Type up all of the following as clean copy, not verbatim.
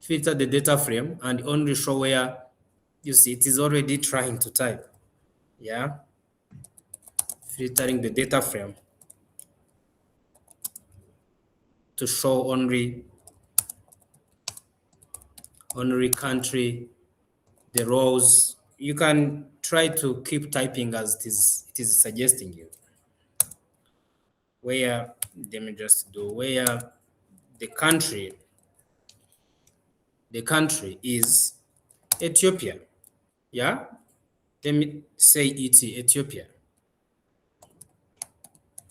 filter the data frame and only show where you see it is already trying to type. Yeah, filtering the data frame to show only country, the rows. You can try to keep typing as it is suggesting you. Where, let me just do where the country is Ethiopia. Yeah, let me say Ethiopia,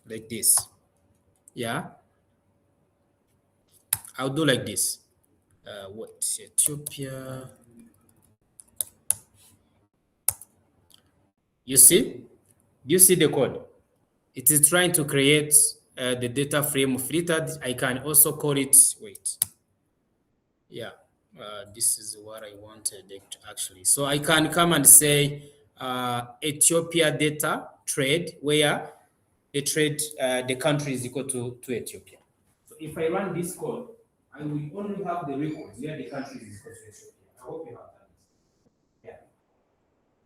like this. Yeah, I'll do like this. What, Ethiopia? You see? Do you see the code? It is trying to create the data frame filtered. I can also call it, wait. Yeah, this is what I wanted actually. So I can come and say Ethiopia data trade, where the country is equal to Ethiopia. So if I run this code, I will only have the records where the country is equal to Ethiopia. I hope you have that. Yeah.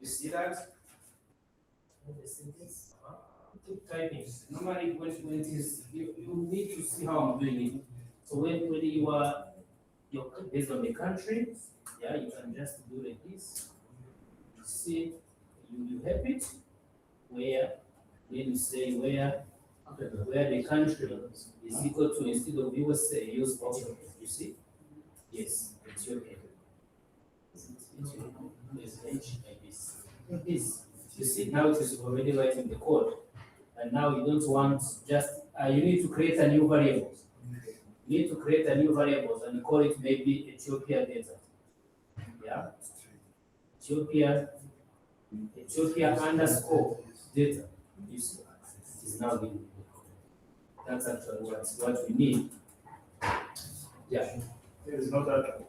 You see that? Keep typing. Normally, when it is, you need to see how I'm doing it. So when you are based on the country, yeah, you can just do like this. See, you have it where, then you say where the country is equal to, instead of USA, use option. You see? Yes, Ethiopia. Yes, H like this. This. You see, now it is already writing the code. And now you don't want just, you need to create a new variable. You need to create a new variable and call it maybe Ethiopia data. Yeah? Ethiopia underscore data. You see, it is now giving. That's actually what we need. Yeah. There is no data.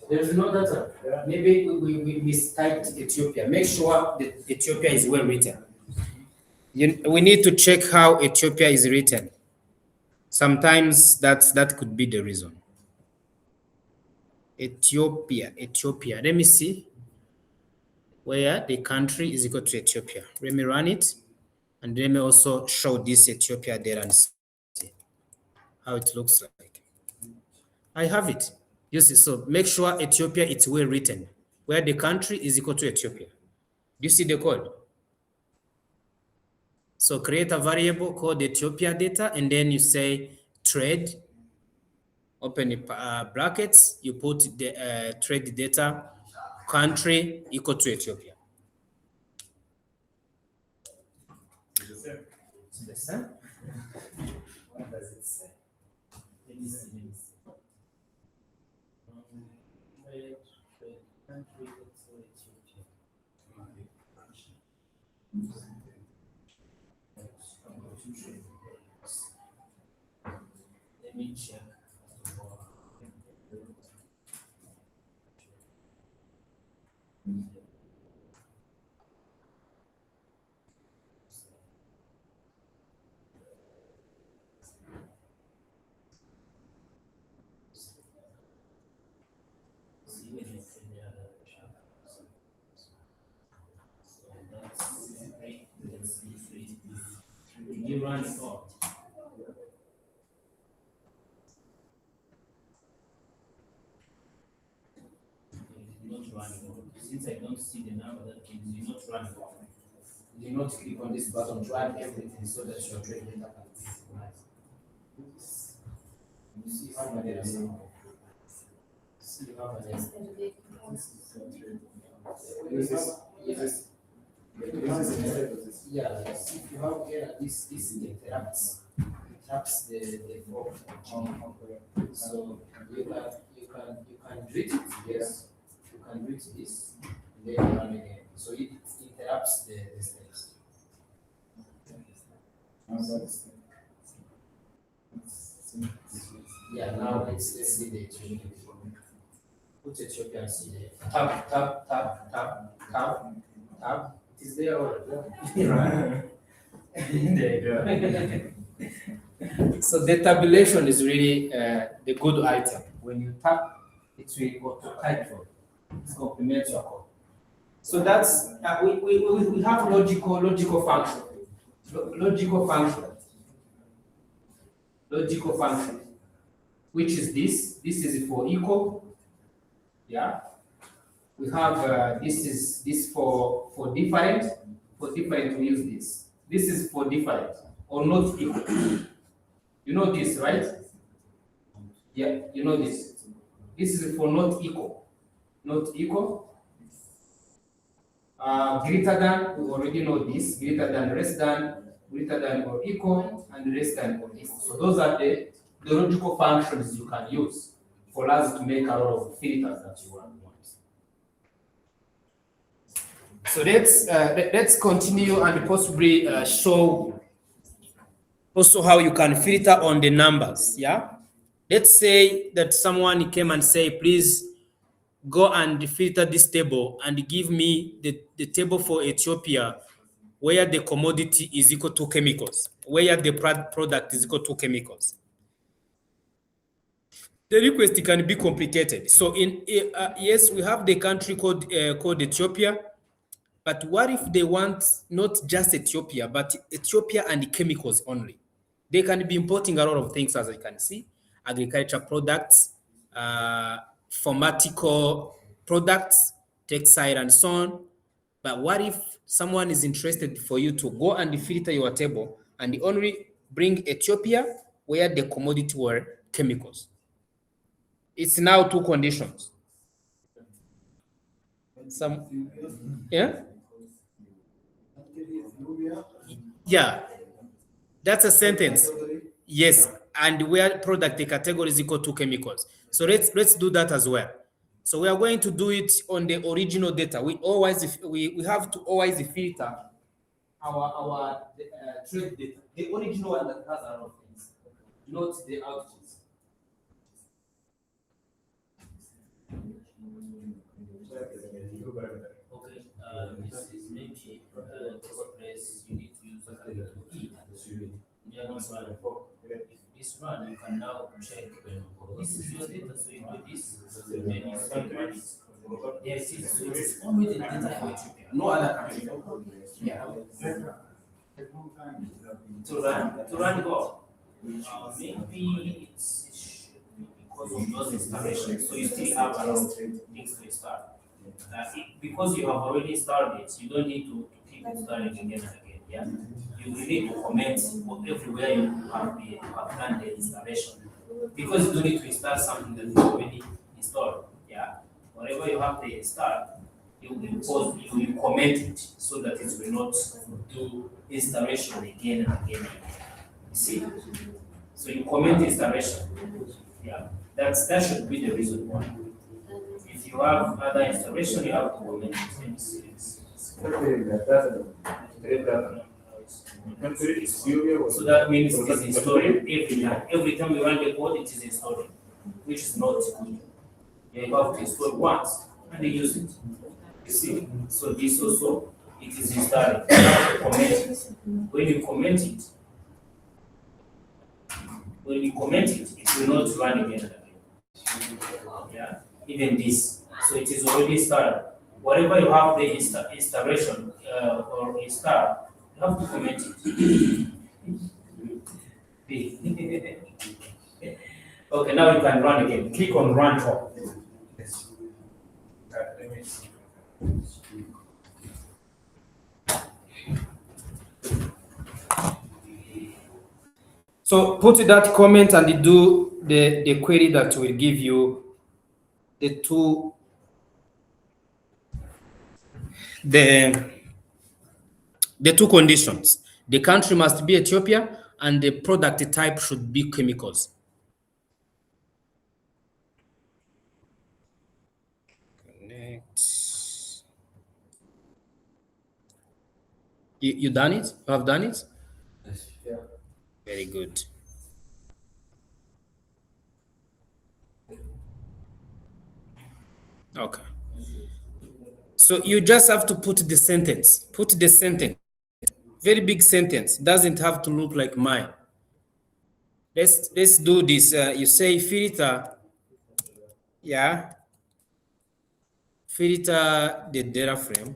There is no data. Yeah. Maybe we mistyped Ethiopia. Make sure that Ethiopia is well written. We need to check how Ethiopia is written. Sometimes that could be the reason. Ethiopia. Let me see where the country is equal to Ethiopia. Let me run it, and let me also show this Ethiopia there and see how it looks like. I have it. You see, so make sure Ethiopia is well written, where the country is equal to Ethiopia. Do you see the code? So create a variable called Ethiopia data, and then you say trade, open brackets, you put the trade data, country equal to Ethiopia. It's the same. What does it say? Let me see. Country equal to Ethiopia. Let me check. You run it off. Not running off. Since I don't see the number that gives you not running off. Do not click on this button to add everything so that your trade data can be synchronized. You see how many are now. See how many. Yes. Yeah, if you have here, this interrupts the flow. So you can read it, yes. You can read this, and then run again. So it interrupts the steps. Yeah, now let's see the Ethiopian. Put Ethiopian C there. Tap. It is there already. So the tabulation is really the good item. When you tap, it will auto-calculate. It complements your code. So that's we have logical function, logical function, which is this. This is for equal. Yeah. We have this for different. For different, we use this. This is for different or not equal. You know this, right? Yeah, you know this. This is for not equal. Not equal. Greater than, we already know this. Greater than, less than, greater than or equal, and less than or equal. So those are the logical functions you can use for us to make a lot of filters that you want. So let's continue and possibly show also how you can filter on the numbers. Yeah. Let's say that someone came and say, please go and filter this table and give me the table for Ethiopia where the commodity is equal to chemicals, where the product is equal to chemicals. The request can be complicated. So yes, we have the country called Ethiopia, but what if they want not just Ethiopia, but Ethiopia and chemicals only? They can be importing a lot of things, as you can see, agriculture products, pharmaceutical products, textile, and so on. But what if someone is interested for you to go and filter your table and only bring Ethiopia where the commodity were chemicals? It's now two conditions. Yeah? Yeah, that's a sentence. Yes, and where product the category is equal to chemicals. So let's do that as well. So we are going to do it on the original data. We have to always filter our trade data, the original one that has a lot of things, not the outputs. Okay, this is maybe this place you need to use a capital E. This one you can now check. This is your data, so you do this, then you see what is. Yes, so it's only the data for Ethiopia, no other country. Yeah. To run go. Maybe it's because of those installations, so you still have a lot of things to install. Because you have already installed it, you don't need to keep installing again and again. Yeah, you will need to comment everywhere you have done the installation, because you don't need to install something that is already installed. Yeah, whatever you have to install, you comment it so that it will not do installation again and again. You see, so you comment installation. Yeah, that should be the reason why. If you have other installation, you have to comment it. So that means it is installing every time. Every time you run the code, it is installing, which is not good. You have to install once and you use it. You see, so this also, it is installing. You have to comment it. When you comment it, it will not run again and again. Yeah, even this. So it is already started. Whatever you have the installation or install, you have to comment it. Okay, now you can run again. Click on run top. Yes. Let me see. So put that comment and do the query that will give you the two conditions. The country must be Ethiopia and the product type should be chemicals. Connect. You done it? You have done it? Yes. Yeah. Very good. Okay. So you just have to put the sentence. Put the sentence. Very big sentence. Doesn't have to look like mine. Let's do this. You say filter. Yeah. filter the data frame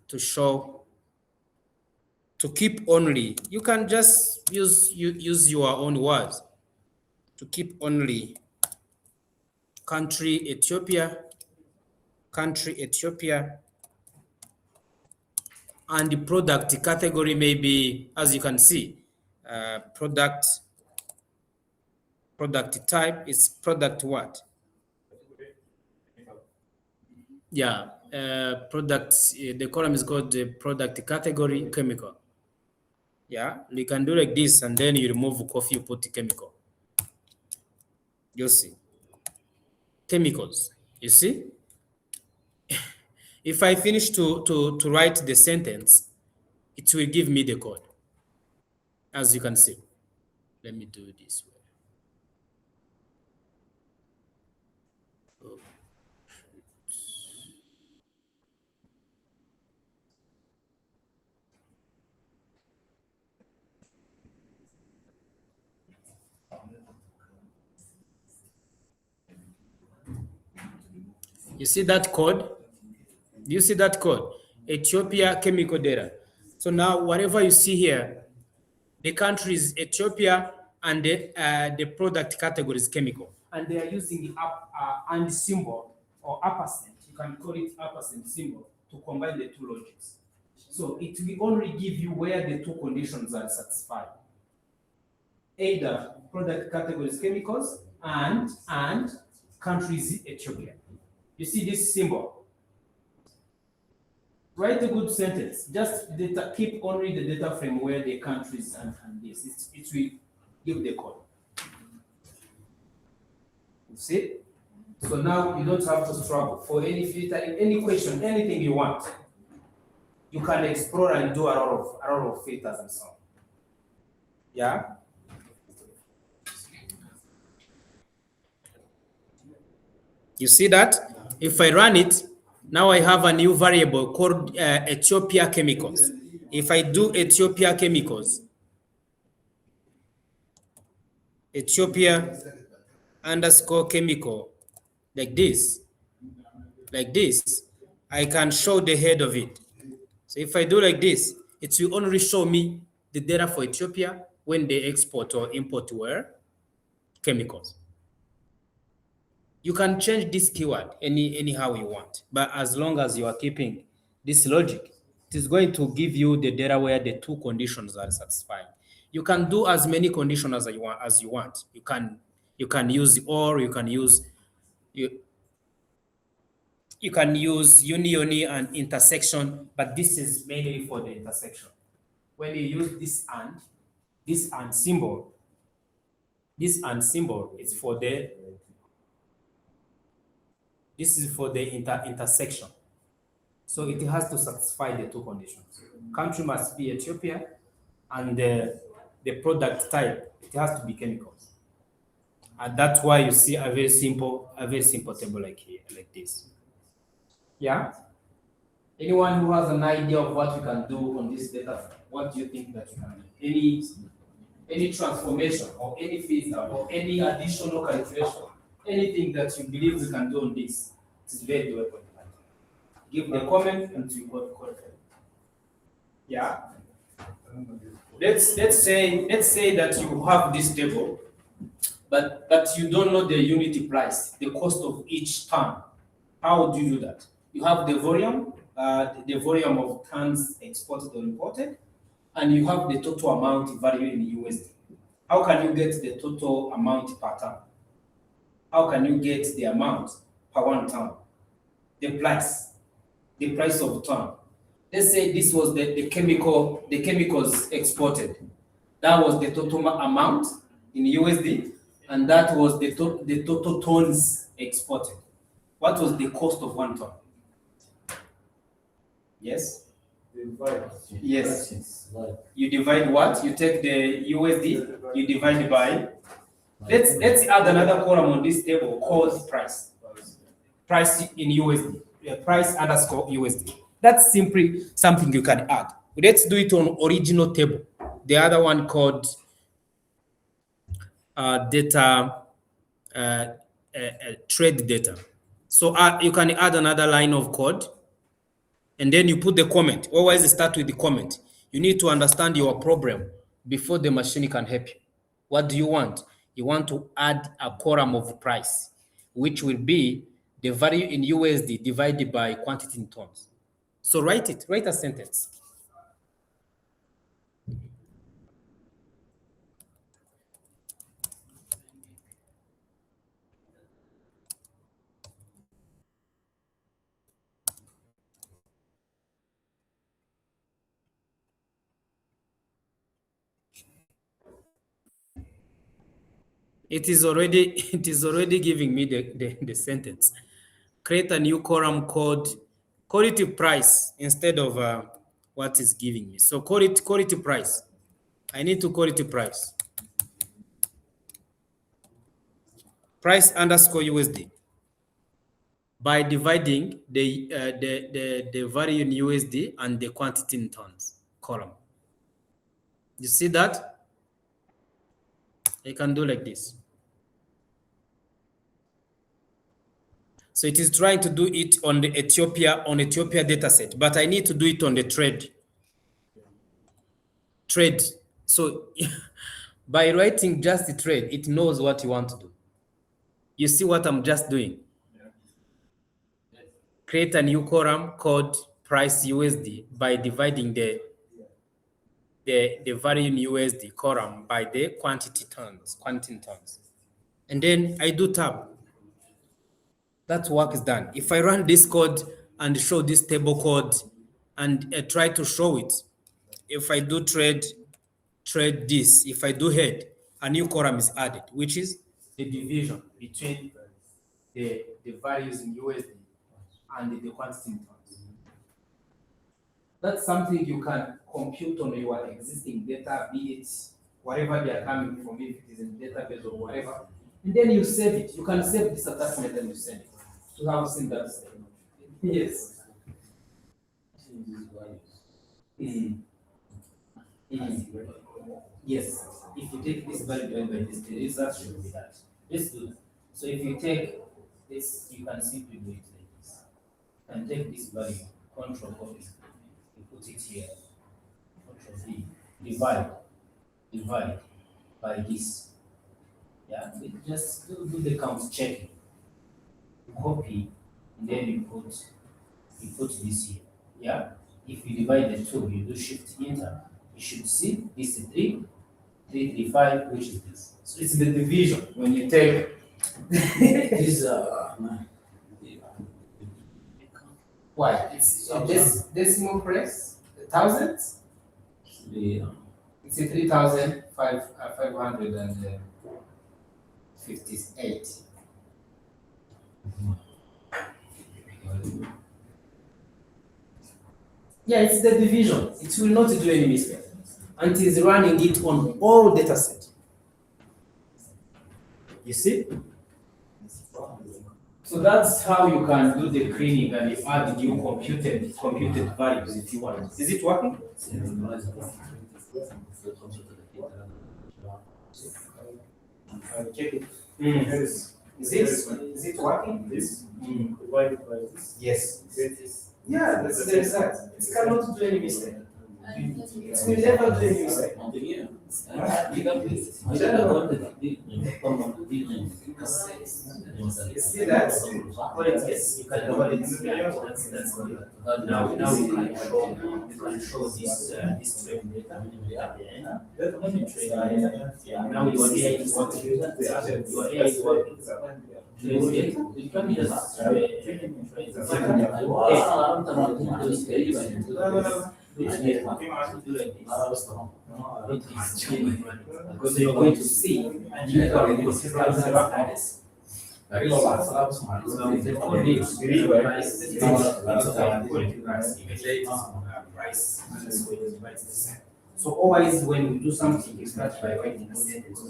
to show, to keep only, you can just use your own words, to keep only country Ethiopia, and the product category may be, as you can see, product type is product what? Yeah, product, the column is called the product category chemical. Yeah, you can do like this, and then you remove coffee, you put chemical. You see, chemicals. You see, if I finish to write the sentence, it will give me the code, as you can see. Let me do it this way. Oh. You see that code? Do you see that code? Ethiopia chemical data. So now whatever you see here, the country is Ethiopia, and the product category is chemical. And they are using the and symbol or ampersand. You can call it ampersand symbol to combine the two logics. So it will only give you where the two conditions are satisfied. Either product categories chemicals and countries Ethiopia. You see this symbol? Write a good sentence. Just keep only the data frame where the countries and this. It will give the code. You see? So now you don't have to struggle for any filter, any question, anything you want. You can explore and do a lot of filters and so on. Yeah. You see that? If I run it, now I have a new variable called Ethiopia chemicals. If I do Ethiopia chemicals, Ethiopia underscore chemical, like this, I can show the head of it. So if I do like this, it will only show me the data for Ethiopia when they export or import were chemicals. You can change this keyword anyhow you want, but as long as you are keeping this logic, it is going to give you the data where the two conditions are satisfied. You can do as many conditions as you want. You can use or, you can use union and intersection, but this is mainly for the intersection. When you use this and symbol, it's for the, this is for the intersection. So it has to satisfy the two conditions. Country must be Ethiopia, and the product type, it has to be chemicals. And that's why you see a very simple table like here, like this. Yeah. Anyone who has an idea of what you can do on this data, what do you think that you can do? Any transformation or any filter or any additional calculation, anything that you believe we can do on this, it's very doable. Give the comment and we got correct. Yeah. Let's say that you have this table, but you don't know the unity price, the cost of each ton. How do you do that? You have the volume of tons exported or imported, and you have the total amount value in USD. How can you get the total amount per ton? How can you get the amount per 1 ton? The price of ton. Let's say this was the chemicals exported. That was the total amount in USD, and that was the total tons exported. What was the cost of 1 ton? Yes? Yes. You divide what? You take the USD, you divide by. Let's add another column on this table called price. Price in USD. Price underscore USD. That's simply something you can add. Let's do it on original table. The other one called data, trade data. So you can add another line of code and then you put the comment. Always start with the comment. You need to understand your problem before the machine can help you. What do you want? You want to add a column of price, which will be the value in USD divided by quantity in tons. So write it, write a sentence. It is already it is already giving me the sentence. Create a new column called quality price instead of what is giving me. So call it quality price. I need to quality price. Price underscore USD by dividing the value in USD and the quantity in tons column. You see that? I can do like this. So it is trying to do it on the Ethiopia dataset, but I need to do it on the trade. So by writing just the trade, it knows what you want to do. You see what I'm just doing? Create a new column called price USD by dividing the value in USD column by the quantity in tons. And then I do tab. That work is done. If I run this code and show this table code and try to show it, if I do trade this, if I do head, a new column is added, which is the division between the values in USD and the quantity in tons. That's something you can compute on your existing data, be it wherever they are coming from, if it is in database or whatever. And then you save it. You can save this attachment and you send it. To have seen that. Yes. Mm. Mm. Yes. If you take this value divided by this, the result should be that. Let's do that. So if you take this, you can simply do it like this. You can take this value, control copy, you put it here, control V, divide by this. Yeah, just do the count checking. Copy, and then you put this here. Yeah. If you divide the two, you do shift enter. You should see this is 335, which is this. So it's the division when you take this. Why? It's this decimal place, the thousands. Yeah. It's a 3,558. Yeah, it's the division. It will not do any mistake. And it is running it on all datasets. You see? So that's how you can do the cleaning and you add new computed values if you want. Is it working? Check it. Is it working? This divided by this. Yes. Yeah, that's the result. It cannot do any mistake. It will never do any mistake. See that? Yes, you can double it. That's good. Now you can show this trade data. Now your AI is working. Your AI is working. Because you're going to see and you can so always when we do something, you start by writing a sentence.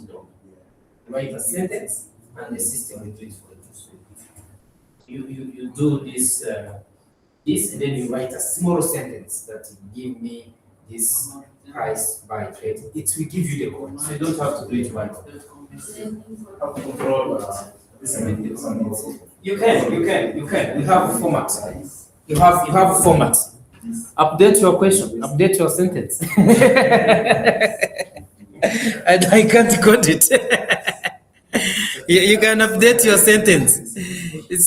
Write a sentence and the system will do it for you. You do this and then you write a small sentence that will give me this price by trade. It will give you the code, so you don't have to do it right. How to control this You can. You have a format. You have a format. Update your question. Update your sentence. And I can't code it. You can update your sentence.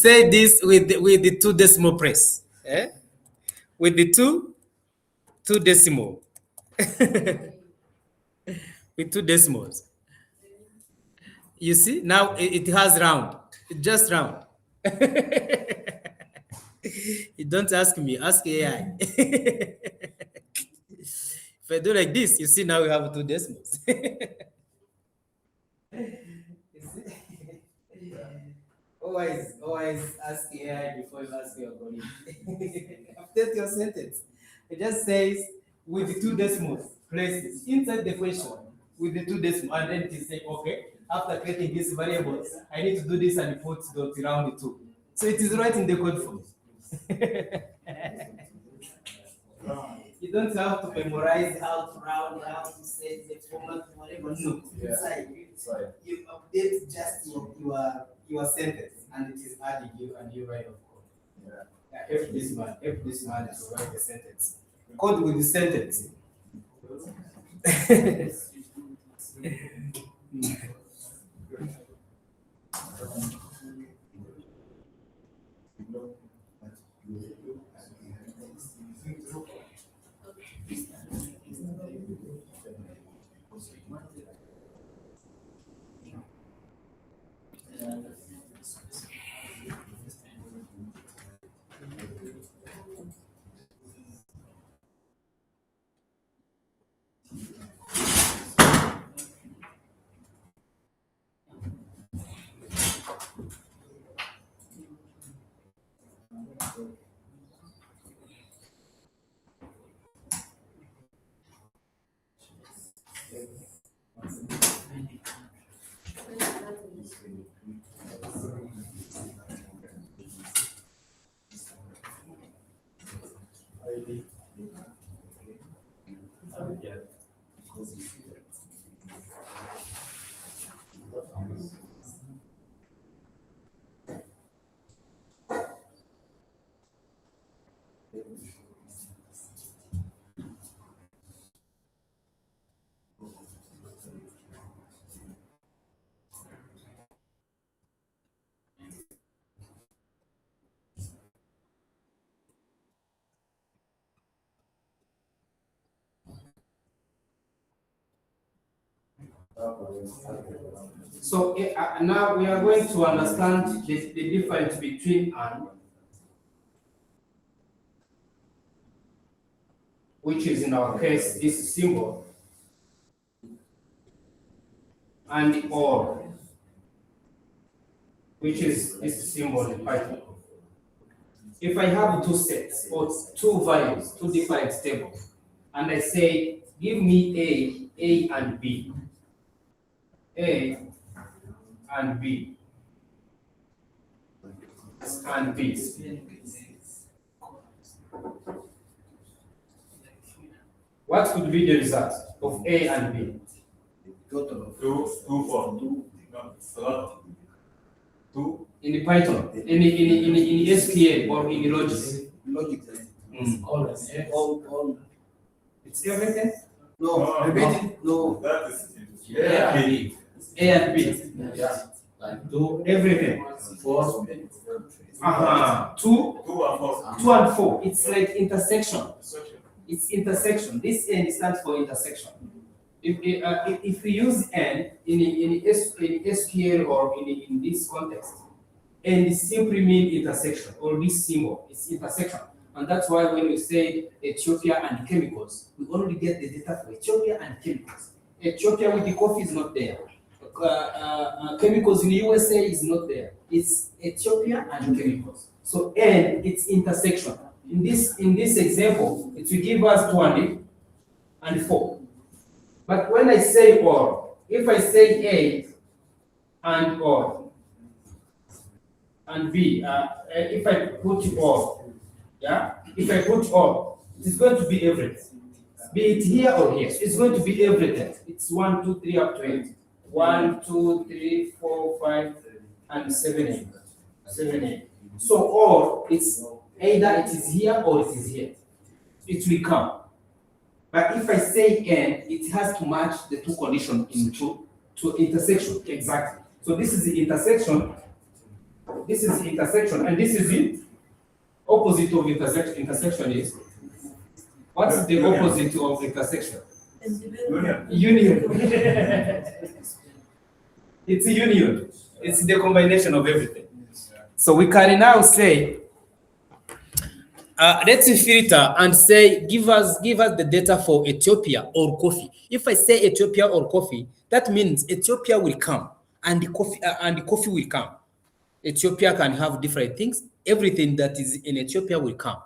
Say this with the two decimal place. Eh? With the two decimal. With two decimals. You see, now it has round. It just round. You don't ask me, ask AI. If I do like this, you see now we have two decimals. Always ask AI before you ask your colleague. Update your sentence. It just says with the two decimals places inside the question with the two decimals, and then it is saying, okay, after creating these variables, I need to do this and put dot around two. So it is right in the code form. You don't have to memorize how to round, how to set the format, whatever. No, it's like you update just your sentence, and it is adding you and you write of code. Yeah. If this man is to write the sentence, code with the sentence. So now we are going to understand the difference between and, which is in our case this symbol, and or, which is this symbol in Python. If I have two sets or two values, two different tables, and I say, give me A and B, A and B, and B. What could be the result of A and B? Two. In the Python, in SQL or in logic? Logic. All. It's everything? No, no. That is A and B. A and B. Yeah. Like Everything. 4. Two and four. 2 and 4. It's like intersection. It's intersection. This N stands for intersection. If we use N in SQL or in this context, N simply mean intersection, or this symbol is intersection. And that's why when we say Ethiopia and chemicals, we only get the data for Ethiopia and chemicals. Ethiopia with the coffee is not there. Chemicals in the USA is not there. It's Ethiopia and chemicals. So N, it's intersection. In this example, it will give us 20 and 4. But when I say or, if I say A and or and B, if I put or, yeah, if I put or, it's going to be everything. Be it here or here, it's going to be everything. It's 1, 2, 3 up to 8. 1, 2, 3, 4, 5, and 7 A. 7 A. So or it's either it is here or it is here. It will come. But if I say and, it has to match the two conditions into to intersection. Exactly. So this is the intersection. This is the intersection, and this is the opposite of intersection. Intersection is what's the opposite of intersection? Union. It's a union. It's the combination of everything. So we can now say, let's filter and say, give us the data for Ethiopia or coffee. If I say Ethiopia or coffee, that means Ethiopia will come and the coffee will come. Ethiopia can have different things. Everything that is in Ethiopia will come,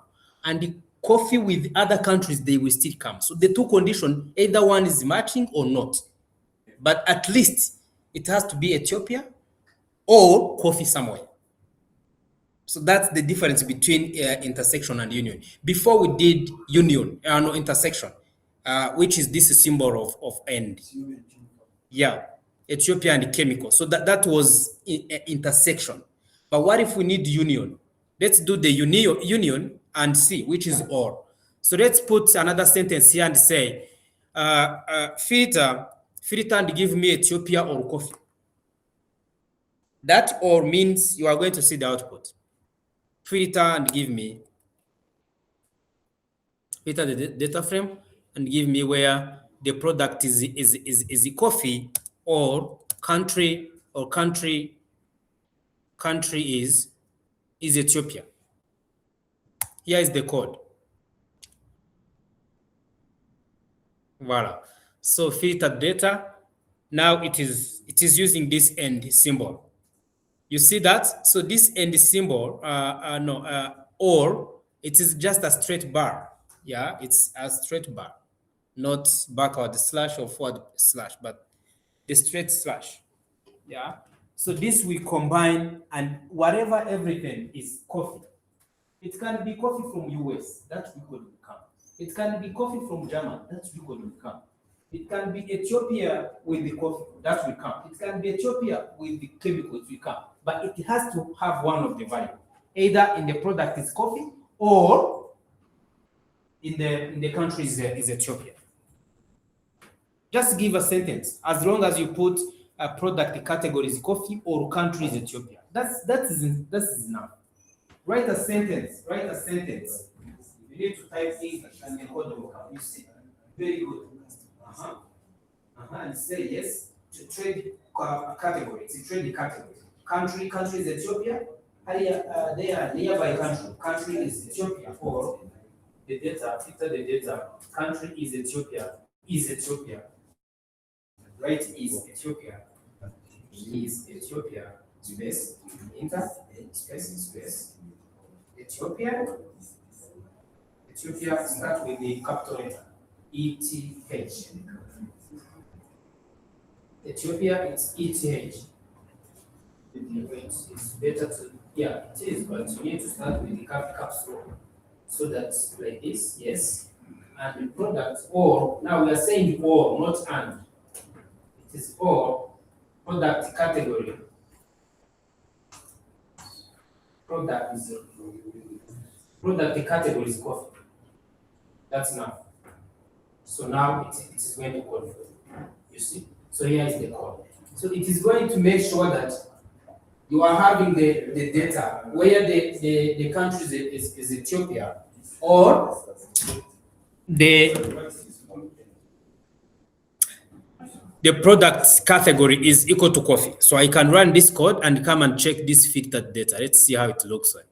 and the coffee with other countries they will still come. So the two conditions, either one is matching or not, but at least it has to be Ethiopia or coffee somewhere. So that's the difference between intersection and union. Before we did union, no intersection, which is this symbol of end. Yeah, Ethiopia and chemical. So that was intersection. But what if we need union? Let's do the union and see which is or. So let's put another sentence here and say, filter and give me Ethiopia or coffee. That or means you are going to see the output. Filter and give me filter the data frame and give me where the product is coffee or country is Ethiopia. Here is the code. Voila. So filter data. Now it is using this end symbol. You see that? So this end symbol, or it is just a straight bar. Yeah, it's a straight bar, not backward slash or forward slash, but the straight slash. Yeah. So this we combine, and whatever everything is coffee. It can be coffee from US, that we could come. It can be coffee from Germany, that we could come. It can be Ethiopia with the coffee, that will come. It can be Ethiopia with the chemicals, will come. But it has to have one of the value. Either in the product is coffee or in the country is Ethiopia. Just give a sentence. As long as you put a product category is coffee or country is Ethiopia. That is enough. Write a sentence. You need to type English and the code will come. You see. Very good. And say yes to trade category. It's a trade category. Country is Ethiopia. They are nearby country. Country is Ethiopia. Or the data, filter the data. Country is Ethiopia. Is Ethiopia. Right is Ethiopia. Is Ethiopia. Space. Enter. Space. Ethiopia start with the capital letter ETH. Ethiopia, it's ETH. It's better to, yeah, it is, but you need to start with the caps so that's like this, yes. And the product, or, now we are saying or, not and. It is or, product category. Product category is coffee. That's enough. So now it is going to code. You see? So here is the code. So it is going to make sure that you are having the data where the country is Ethiopia or the product category is equal to coffee. So I can run this code and come and check this filtered data. Let's see how it looks like.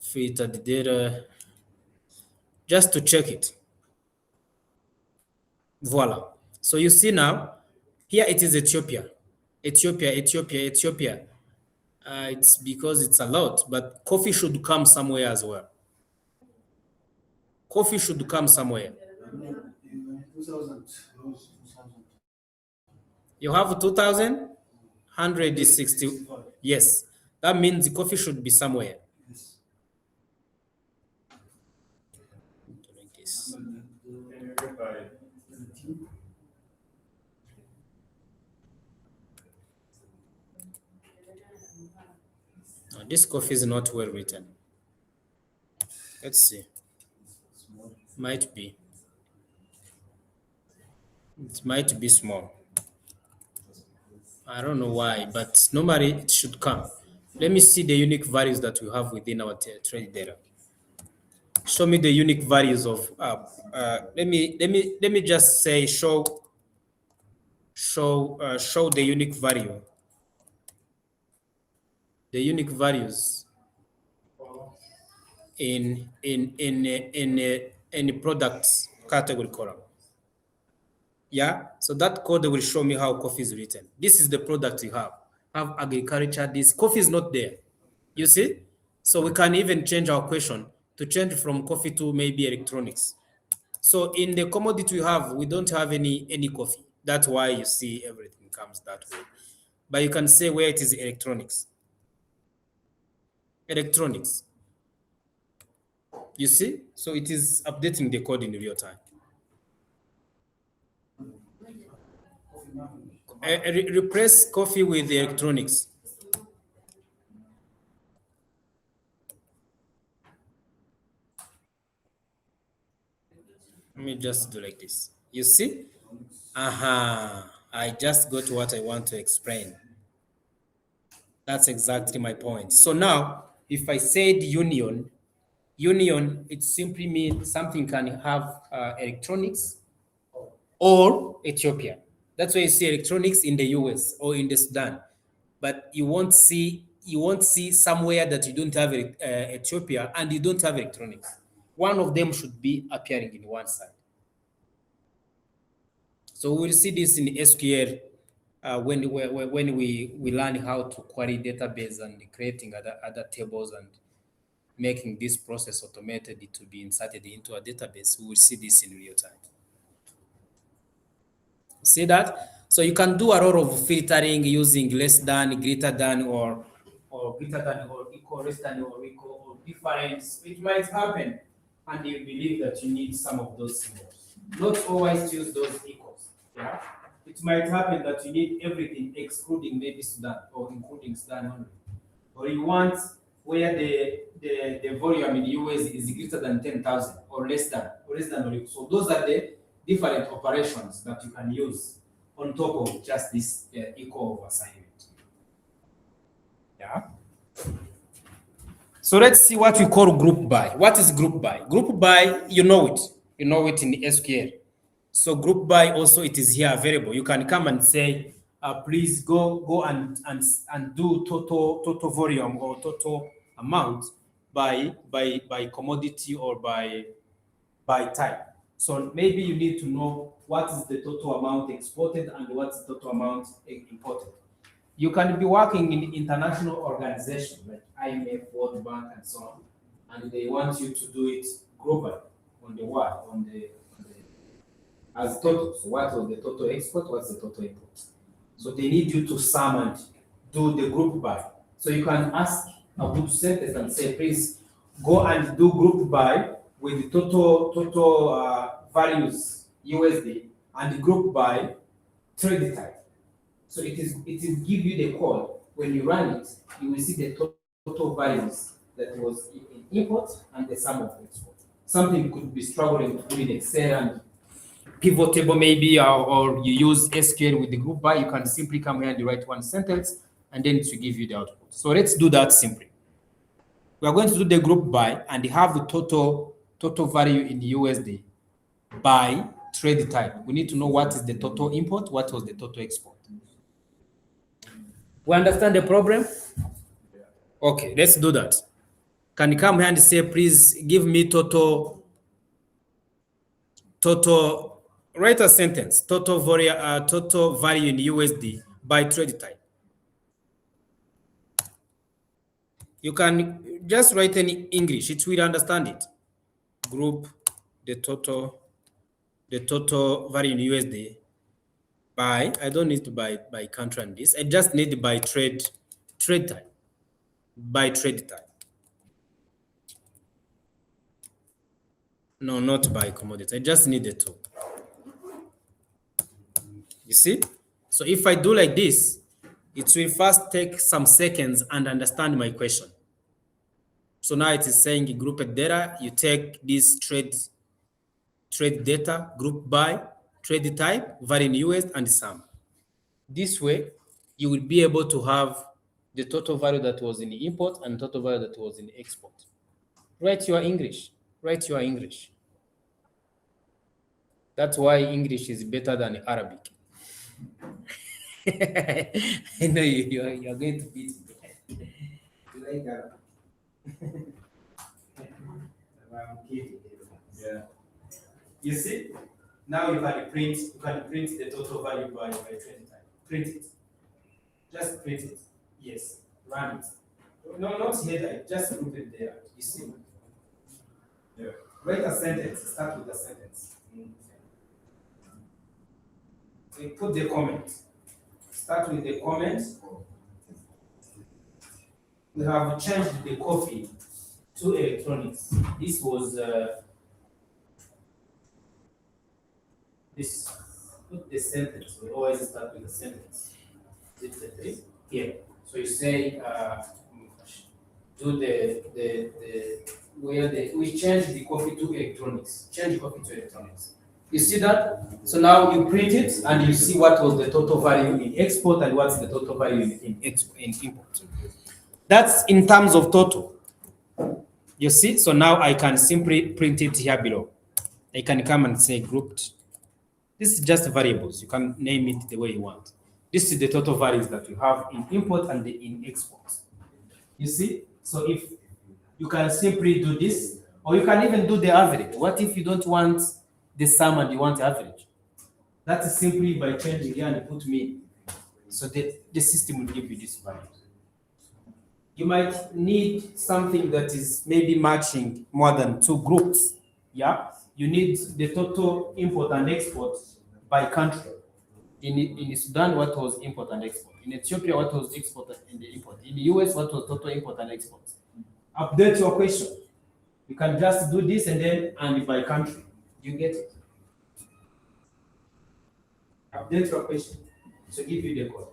Filtered data, just to check it. Voila. So you see now, here it is Ethiopia. It's because it's a lot, but coffee should come somewhere as well. Coffee should come somewhere. You have 2,160. Yes, that means the coffee should be somewhere. Like this. This coffee is not well written. Let's see. Might be. It might be small. I don't know why, but normally it should come. Let me see the unique values that we have within our trade data. Show me the unique values of. Let me just say show the unique value. The unique values in products category column. Yeah, so that code will show me how coffee is written. This is the product you have agriculture. This coffee is not there, you see. So we can even change our question to change from coffee to maybe electronics. So in the commodity we don't have any coffee. That's why you see everything comes that way. But you can say where it is electronics. Electronics. You see? So it is updating the code in real time. Replace coffee with electronics. Let me just do like this. You see? I just got what I want to explain. That's exactly my point. So now, if I said union, it simply means something can have electronics or Ethiopia. That's why you see electronics in the US or in the Sudan, but you won't see somewhere that you don't have Ethiopia and you don't have electronics. One of them should be appearing in one side. So we'll see this in SQL when we learn how to query database and creating other tables and making this process automated to be inserted into a database. We will see this in real time. See that? So you can do a lot of filtering using less than, greater than, or greater than, or equal, less than, or equal, or difference. It might happen, and you believe that you need some of those symbols. Not always use those equals. Yeah, it might happen that you need everything excluding maybe Sudan or including Sudan only, or you want where the volume in the US is greater than 10,000 or less than or equal. So those are the different operations that you can use on top of just this equal of assignment. Yeah. So let's see what we call group by. What is group by? Group by, you know it. You know it in the SQL. So group by also it is here available. You can come and say, please go and do total volume or total amount by commodity or by type. So maybe you need to know what is the total amount exported and what's the total amount imported. You can be working in international organizations like IMF, World Bank, and so on, and they want you to do it globally on the world, as total. So what was the total export? What's the total import? So they need you to sum and do the group by. So you can ask a group sentence and say, please go and do group by with the total values USD and group by trade type. So it will give you the code. When you run it, you will see the total values that was in import and the sum of export. Something could be struggling to do in Excel and pivot table maybe, or you use SQL with the group by, you can simply come here and write one sentence and then it will give you the output. So let's do that simply. We are going to do the group by and have the total value in USD by trade type. We need to know what is the total import, what was the total export. We understand the problem? Okay, let's do that. Can you come here and say, please give me total, write a sentence, total value in USD by trade type. You can just write in English, it will understand it. Group the total value in USD by, I don't need to by country and this, I just need by trade type, by trade type. No, not by commodity, I just need the two. You see? So if I do like this, it will first take some seconds and understand my question. So now it is saying grouped data, you take this trade data, group by trade type, value in US and sum. This way, you will be able to have the total value that was in the import and total value that was in the export. Write your English. Write your English. That's why English is better than Arabic. I know you're going to beat me. You like Arabic? I'm kidding. Yeah. You see? Now you can print the total value by 20 times. Print it. Just print it. Yes. Run it. No, not header, just put it there. You see? Yeah. Write a sentence. Start with a sentence. We put the comment. Start with the comment. We have changed the coffee to electronics. This was this. Put the sentence. We always start with a sentence. Is it the three? Here. So you say do the where the we change the coffee to electronics. Change coffee to electronics. You see that? So now you print it and you see what was the total value in export and what's the total value in import. That's in terms of total. You see? So now I can simply print it here below. I can come and say grouped. This is just variables. You can name it the way you want. This is the total values that you have in import and in export. You see? So if you can simply do this, or you can even do the average. What if you don't want the sum and you want average? That is simply by changing here and put mean. So the system will give you this value. You might need something that is maybe matching more than two groups. Yeah, you need the total import and export by country. In Sudan, what was import and export? In Ethiopia, what was export and the import? In the US, what was total import and export? Update your question. You can just do this and by country. You get it? Update your question. So give you the code.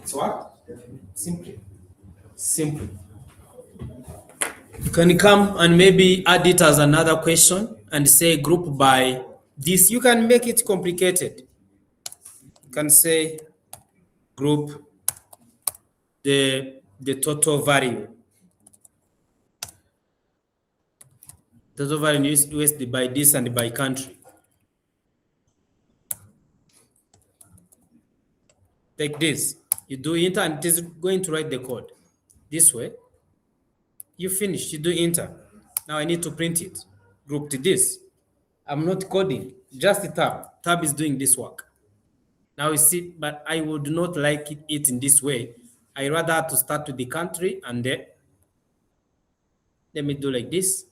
It's what? Simple. Simple. You can come and maybe add it as another question and say group by this. You can make it complicated. You can say group the total value. Total value in USD by this and by country. Take this. You do enter and it is going to write the code. This way. You finish. You do enter. Now I need to print it. Group to this. I'm not coding. Just the tab. Tab is doing this work. Now you see, but I would not like it in this way. I rather have to start with the country and then let me do like this.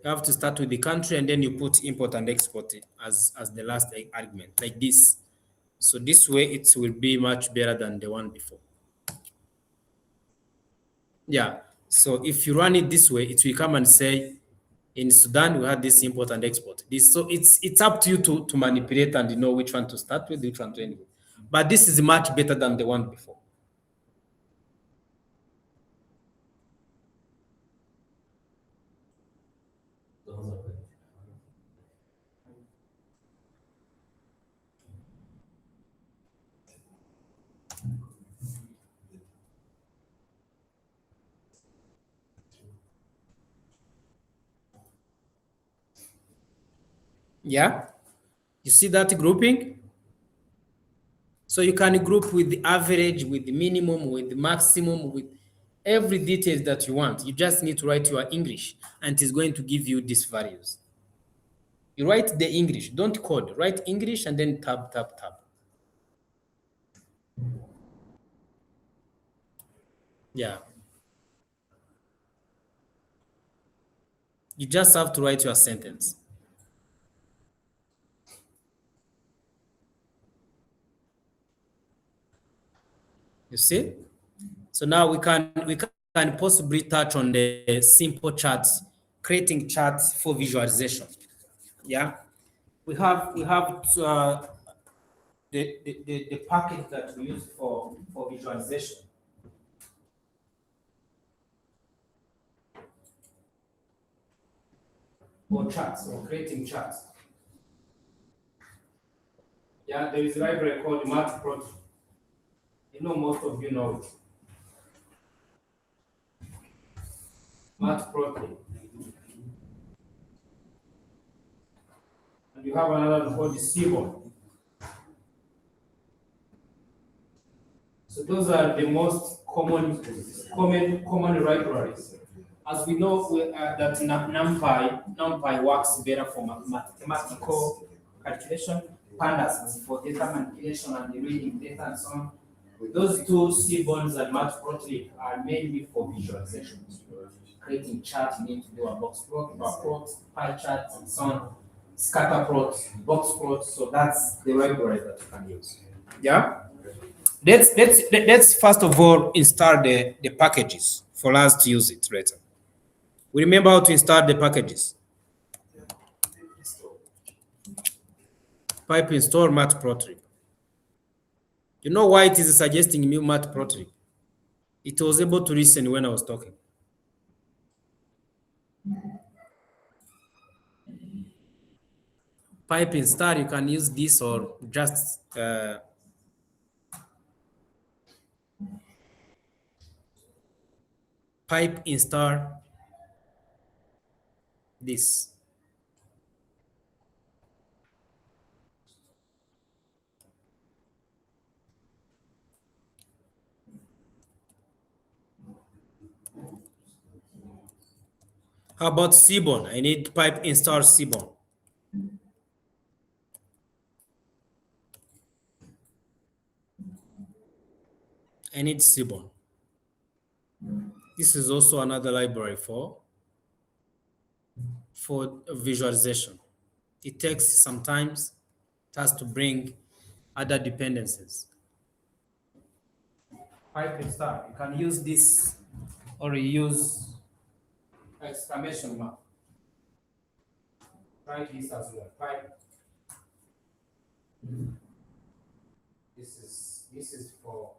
You have to start with the country and then you put import and export it as the last argument, like this. So this way it will be much better than the one before. Yeah. So if you run it this way, it will come and say, in Sudan, we had this import and export. This, so it's up to you to manipulate and you know which one to start with, which one to end with. But this is much better than the one before. Yeah. You see that grouping? So you can group with the average, with the minimum, with the maximum, with every detail that you want. You just need to write your English and it's going to give you these values. You write the English, don't code. Write English and then tab, tab, tab. Yeah. You just have to write your sentence. You see? So now we can possibly touch on the simple charts, creating charts for visualization. Yeah, we have the package that we use for visualization or charts or creating charts. Yeah, there is a library called Matplotlib. You know, most of you know it. Matplotlib. And you have another one called the Seaborn. So those are the most common libraries. As we know, that NumPy works better for mathematical calculation, pandas for data manipulation and the reading data and so on. Those two Seaborns and Matplotlib are mainly for visualization. Creating charts, you need to do a box plot, bar plot, pie charts, and so on. Scatter plots, box plots. So that's the library that you can use. Yeah. Let's first of all install the packages for us to use it later. We remember how to install the packages. Pipe install matplotlib. You know why it is suggesting me matplotlib? It was able to listen when I was talking. Pipe install, you can use this or just pipe install this. How about Seaborn? I need pipe install Seaborn. I need Seaborn. This is also another library for visualization. It takes sometimes it has to bring other dependencies. Pipe install. You can use this or you use exclamation mark. Try this as well. Pipe. This is for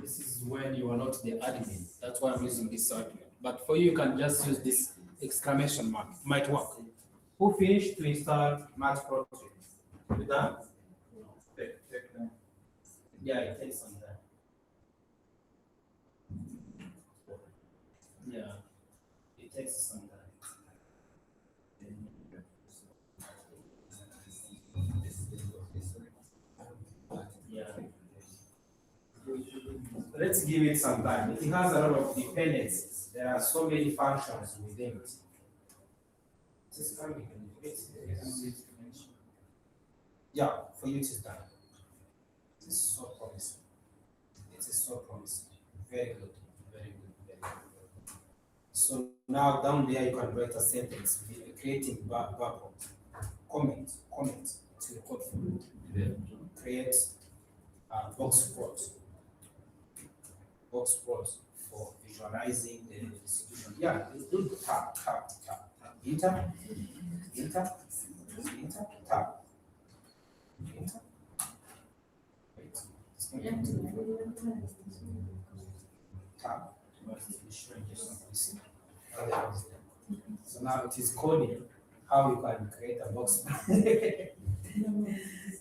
this is when you are not the admin. That's why I'm using this argument. But for you, you can just use this exclamation mark. Might work. Who finished to install Matplotlib? You done? Take them. Yeah, it takes some time. Yeah, it takes some time. Yeah. Let's give it some time. It has a lot of dependencies. There are so many functions within it. It's coming. Yeah, for you it is done. It is so promising. It is so promising. Very good. Very good. Very good. So now down there you can write a sentence creating bubble. Comment to the code for create a box plot for visualizing the distribution. Yeah, do tab. Enter, tab. Enter. Wait, it's not tab. But it's showing just something. So now it is coding how you can create a box.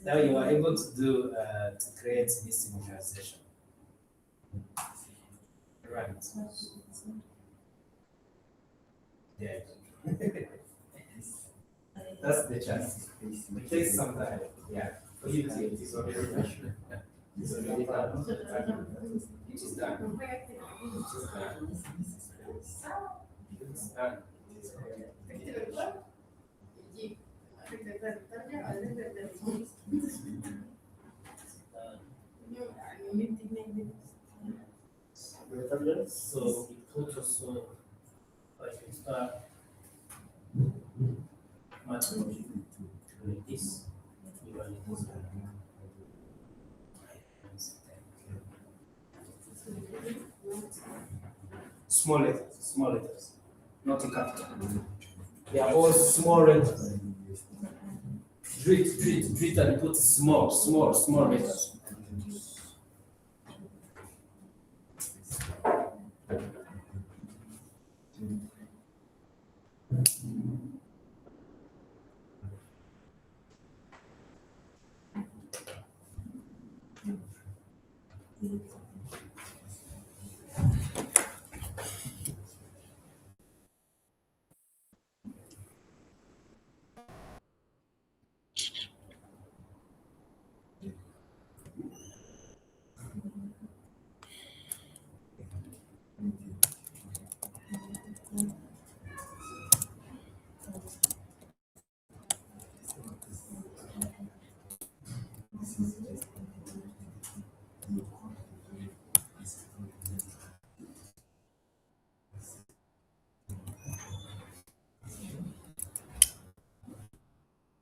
Now you are able to do to create this visualization. Right. Yeah. That's the chance. It takes some time. Yeah. For you to it is already done. It's already done. It is done. It's done. So it put also like you start much more like this. You run it this way. small letters, not a capital. They are all small letters. Treat and put small letters.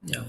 Yeah.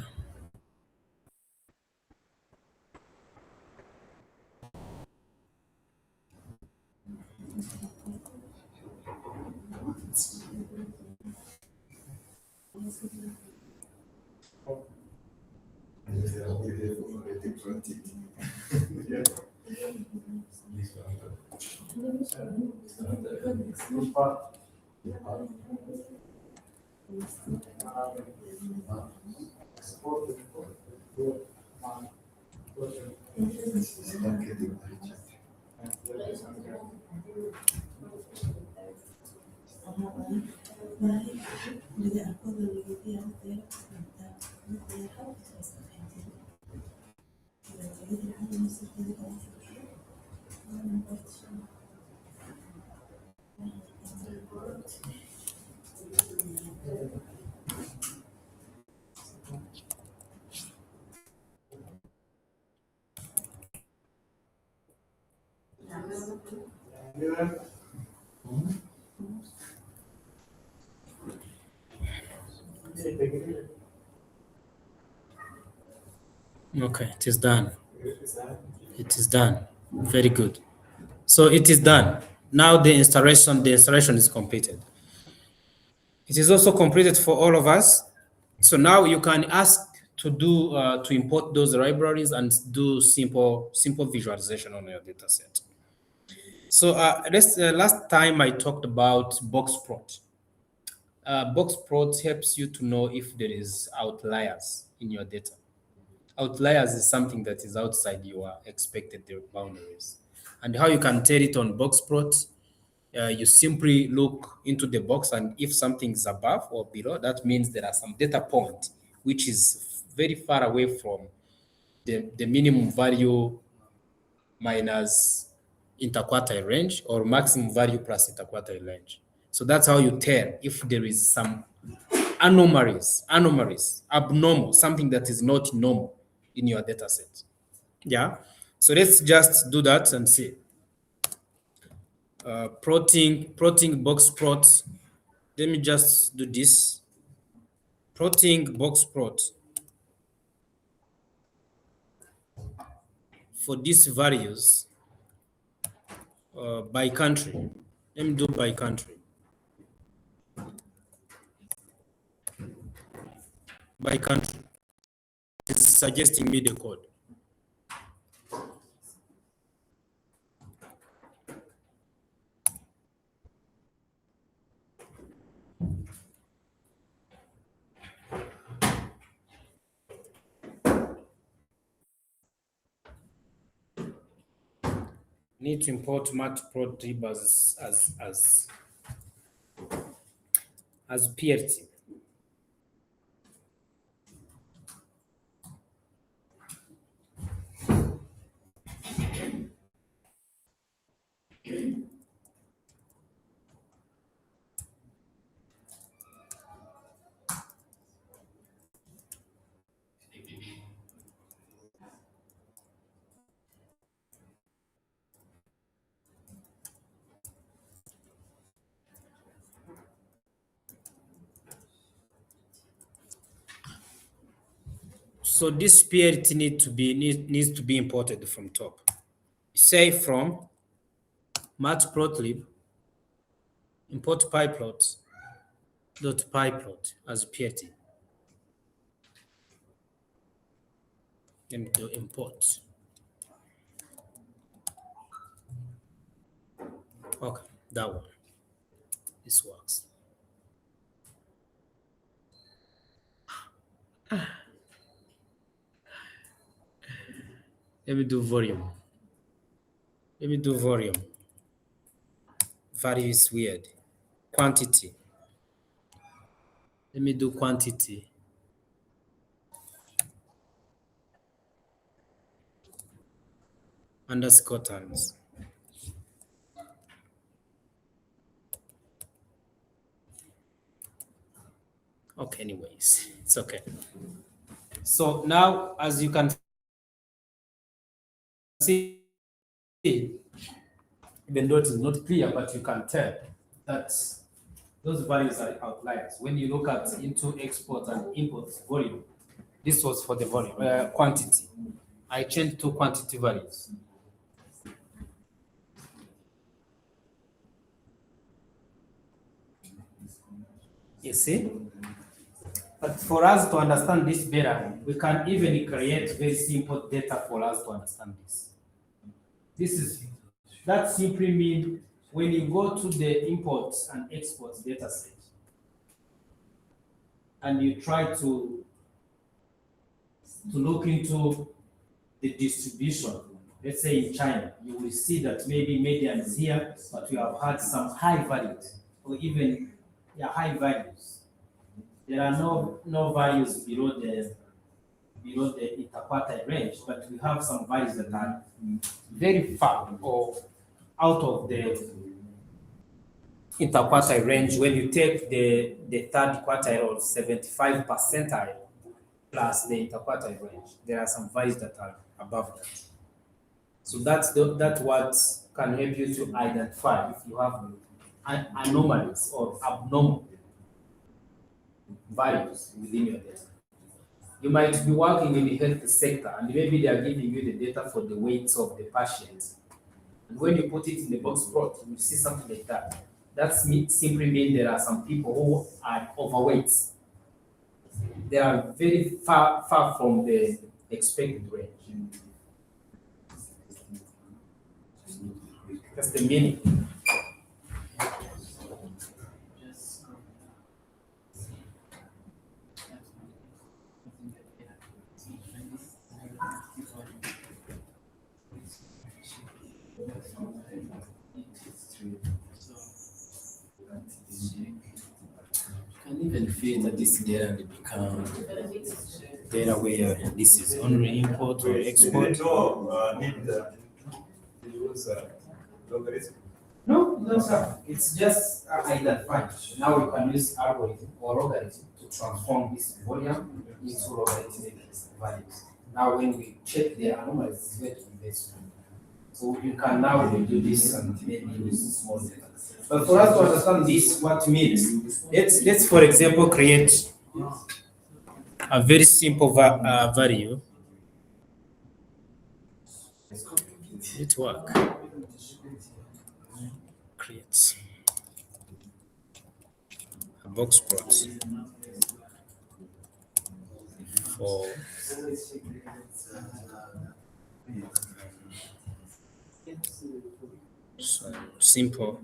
Okay, it is done. It is done. Very good. So it is done. Now the installation is completed. It is also completed for all of us. So now you can ask to import those libraries and do simple visualization on your data set. So last time I talked about box plot. Box plot helps you to know if there is outliers in your data. Outliers is something that is outside your expected boundaries. And how you can tell it on box plot, you simply look into the box, and if something is above or below, that means there are some data point which is very far away from the minimum value minus interquartile range or maximum value plus interquartile range. So that's how you tell if there is some anomalies, abnormal, something that is not normal in your data set. Yeah. So let's just do that and see. Plotting box plot. Let me just do this. Plotting box plot for these values by country. Let me do by country. By country. It's suggesting me the code. Need to import matplotlib as PRT. So this PRT needs to be imported from top. Say from matplotlib import pyplot dot pyplot as PLT. Let me do import. Okay, that one. This works. Let me do volume. Let me do volume. Value is weird. Quantity. Let me do quantity. Underscore tons. Okay, anyways, it's okay. So now, as you can see, even though it is not clear, but you can tell that those values are outliers. When you look at into export and import volume, this was for the volume quantity. I changed to quantity values. You see? But for us to understand this better, we can even create very simple data for us to understand this. That simply means when you go to the imports and exports data set and you try to look into the distribution, let's say in China, you will see that maybe median is here, but we have had some high values or even high values. There are no values below the interquartile range, but we have some values that are very far or out of the interquartile range. When you take the third quartile or 75 percentile plus the interquartile range, there are some values that are above that. So that's what can help you to identify if you have anomalies or abnormal values within your data. You might be working in the health sector and maybe they are giving you the data for the weights of the patients. And when you put it in the box plot, you see something like that. That simply means there are some people who are overweight. They are very far from the expected range. That's the meaning. You can even filter this data and become data where this is only import or export. No, sir. It's just identified. Now we can use algorithm or logarithm to transform this volume into logarithmic values. Now when we check the anomalies, it's going to be this one. So you can now do this and maybe use small data. But for us to understand this, what it means, let's for example create a very simple value. It work. Create a box plot for simple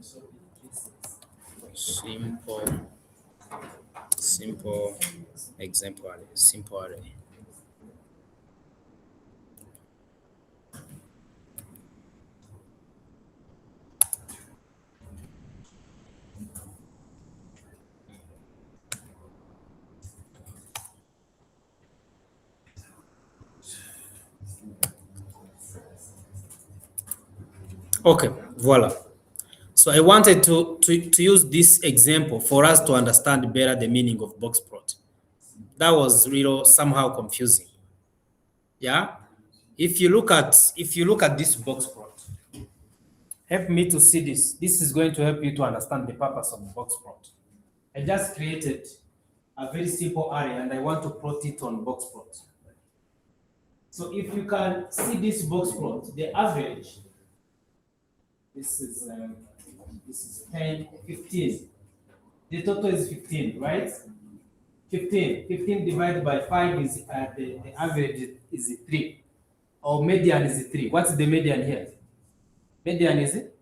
example array, simple array. Okay, voila. So I wanted to use this example for us to understand better the meaning of box plot. That was really somehow confusing. Yeah. If you look at this box plot, help me to see this. This is going to help you to understand the purpose of the box plot. I just created a very simple array and I want to plot it on box plot. So if you can see this box plot, the average, this is This is 10, 15. The total is 15, right? 15. 15 divided by 5 is the average is 3. Or median is 3. What's the median here? Median is it?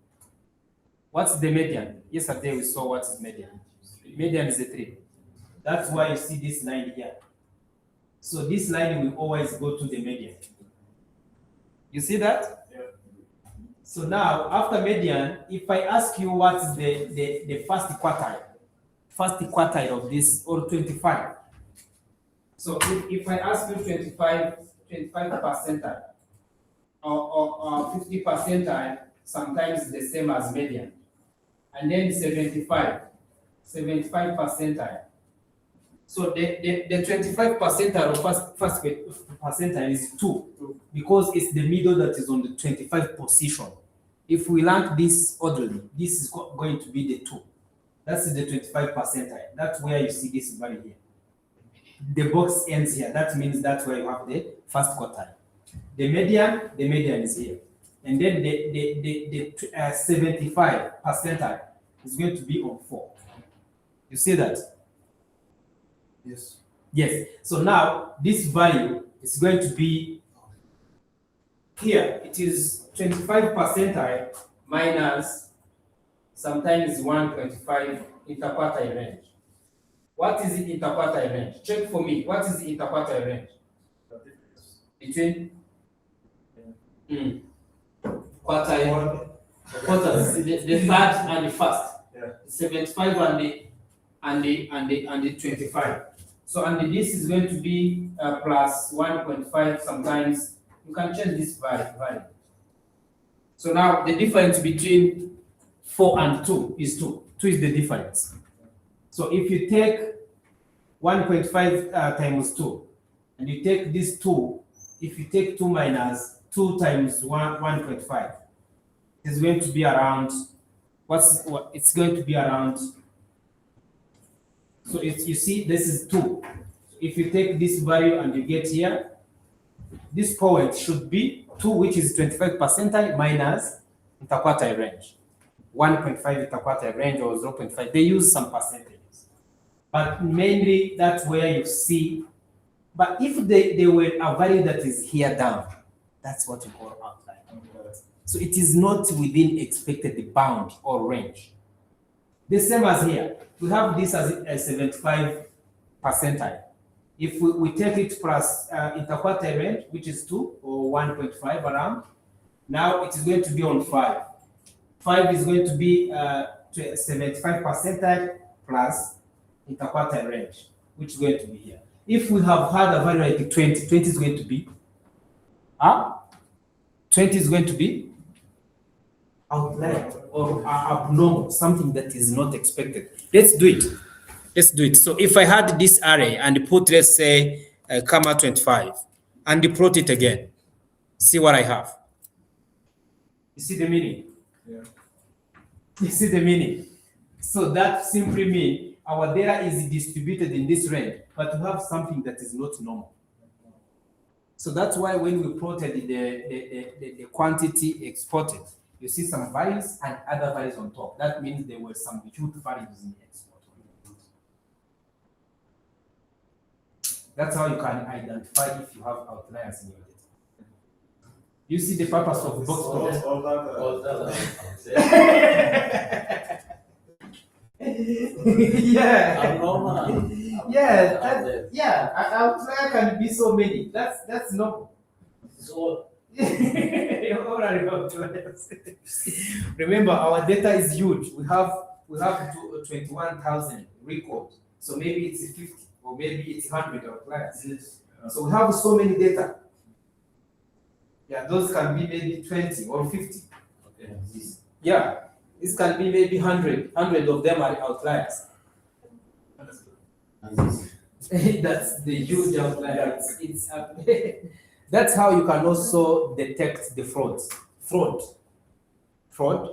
What's the median? Yesterday we saw what is median. Median is 3. That's why you see this line here. So this line will always go to the median. You see that? Yeah. So now, after median, if I ask you what is the first quartile of this, or 25. So if I ask you 25 percentile, or 50 percentile, sometimes the same as median. And then 75 percentile. So the 25 percentile or first percentile is 2, because it's the middle that is on the 25 position. If we rank this orderly, this is going to be the 2. That's the 25 percentile. That's where you see this value here. The box ends here. That means that's where you have the first quartile. The median is here. And then the 75 percentile is going to be on 4. You see that? Yes. Yes. So now this value is going to be here. It is 25 percentile minus sometimes 1.5 interquartile range. What is the interquartile range? Check for me. What is the interquartile range? Between quartile, quarters, the third and the first. Yeah. 75 and the 25. So and this is going to be plus 1.5. Sometimes you can change this value. So now the difference between 4 and 2 is 2. 2 is the difference. So if you take 1.5 times 2, and you take this 2, if you take 2 minus 2 times 1.5, it's going to be around, it's going to be around, so it's, you see, this is 2. If you take this value and you get here, this point should be 2, which is 25 percentile minus interquartile range. 1.5 interquartile range or 0.5. They use some percentages. But mainly that's where you see. But if they were a value that is here down, that's what you call outlier. So it is not within expected bound or range. The same as here. We have this as a 75 percentile. If we take it plus interquartile range, which is 2 or 1.5 around, now it is going to be on 5. 5 is going to be 75 percentile plus interquartile range, which is going to be here. If we have had a value like 20, 20 is going to be 20 is going to be outlier or abnormal, something that is not expected. Let's do it. So if I had this array and put, let's say, comma 25, and plot it again, see what I have. You see the meaning? Yeah. You see the meaning? So that simply means our data is distributed in this range, but we have something that is not normal. So that's why when we plotted the quantity exported, you see some values and other values on top. That means there were some huge values in the export. That's how you can identify if you have outliers in your data. You see the purpose of box plot? All that. Yeah. Abnormal. Yeah, an outlier can be so many. That's not. So All are outliers. Remember, our data is huge. We have 21,000 records. So maybe it's 50 or maybe it's 100 outliers. So we have so many data. Yeah, those can be maybe 20 or 50. okay. Yeah, this can be maybe 100. 100 of them are outliers. That's the huge outlier. It's that's how you can also detect the frauds. Fraud.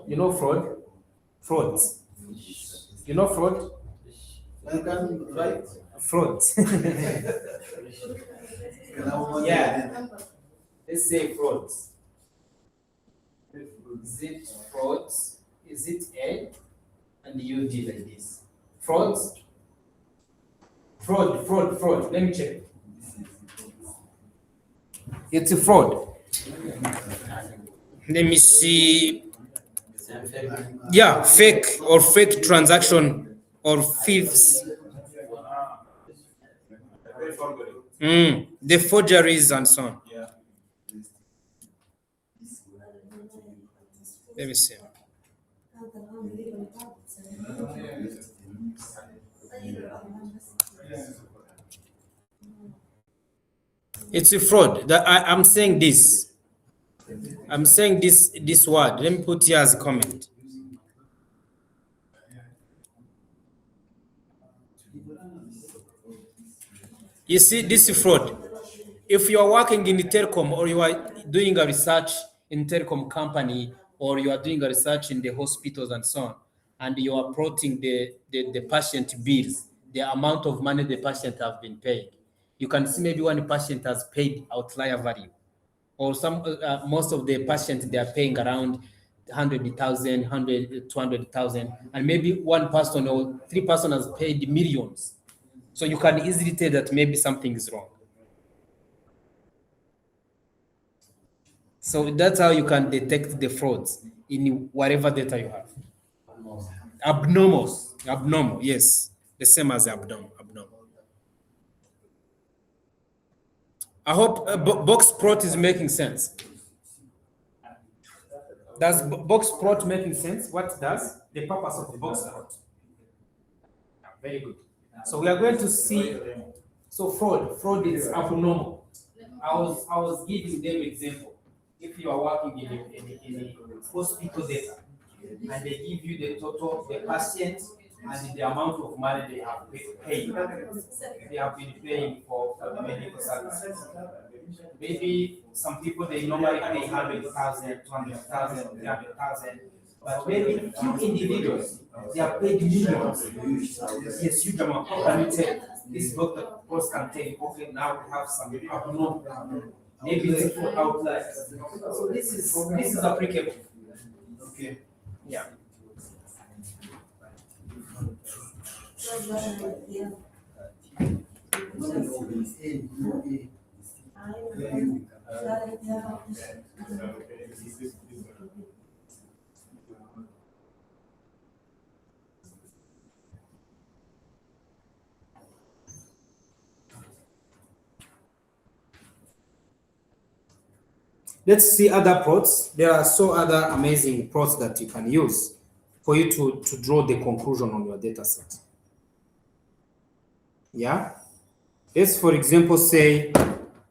You know fraud? Frauds. You know fraud? I can write. Frauds. Yeah. Let's say frauds. Is it frauds? is it A? And you did like this. Fraud. Let me check. It's a fraud. Let me see. Yeah, fake or fake transaction or thieves. The forgeries and so on. Let me see. It's a fraud. I'm saying this. I'm saying this word. Let me put here as a comment. You see, this is fraud. If you are working in the telecom or you are doing a research in telecom company or you are doing a research in the hospitals and so on, and you are plotting the patient bills, the amount of money the patient have been paid, you can see maybe one patient has paid outlier value, or some most of the patients they are paying around 100,000, 200,000, and maybe one person or three person has paid millions. So you can easily tell that maybe something is wrong. So that's how you can detect the frauds in whatever data you have. Abnormal, yes. The same as abnormal. I hope box plot is making sense. Does box plot making sense? What does the purpose of the box plot? Very good. So we are going to see. So fraud is abnormal. I was giving them example. If you are working in a hospital data, and they give you the total, the patient, and the amount of money they have paid. They have been paying for the medical services. Maybe some people they normally pay 100,000, 200,000, 300,000, but maybe few individuals they are paid millions. Yes, huge amount. Can you tell? This doctor post can tell you, okay, now we have some abnormal. Maybe it's for outliers. So this is applicable. Okay. Yeah. Let's see other plots. There are so other amazing plots that you can use for you to draw the conclusion on your data set. Yeah. Let's, for example, say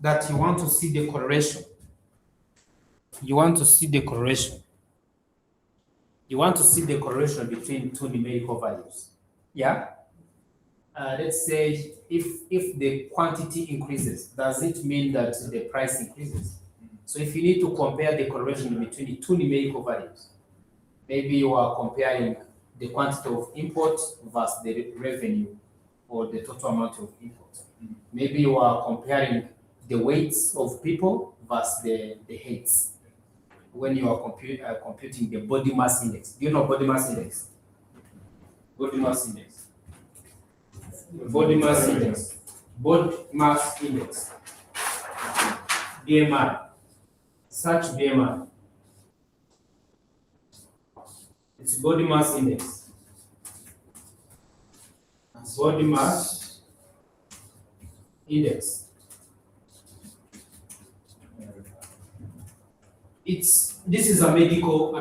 that you want to see the correlation. You want to see the correlation. You want to see the correlation between two numerical values. Yeah. Let's say if the quantity increases, does it mean that the price increases? So if you need to compare the correlation between two numerical values, maybe you are comparing the quantity of import versus the revenue or the total amount of import. Maybe you are comparing the weights of people versus the heights. When you are computing the body mass index. Do you know body mass index? Body mass index. Body mass index. Body mass index. BMI. Search BMI. It's body mass index. Body mass index. This is a medical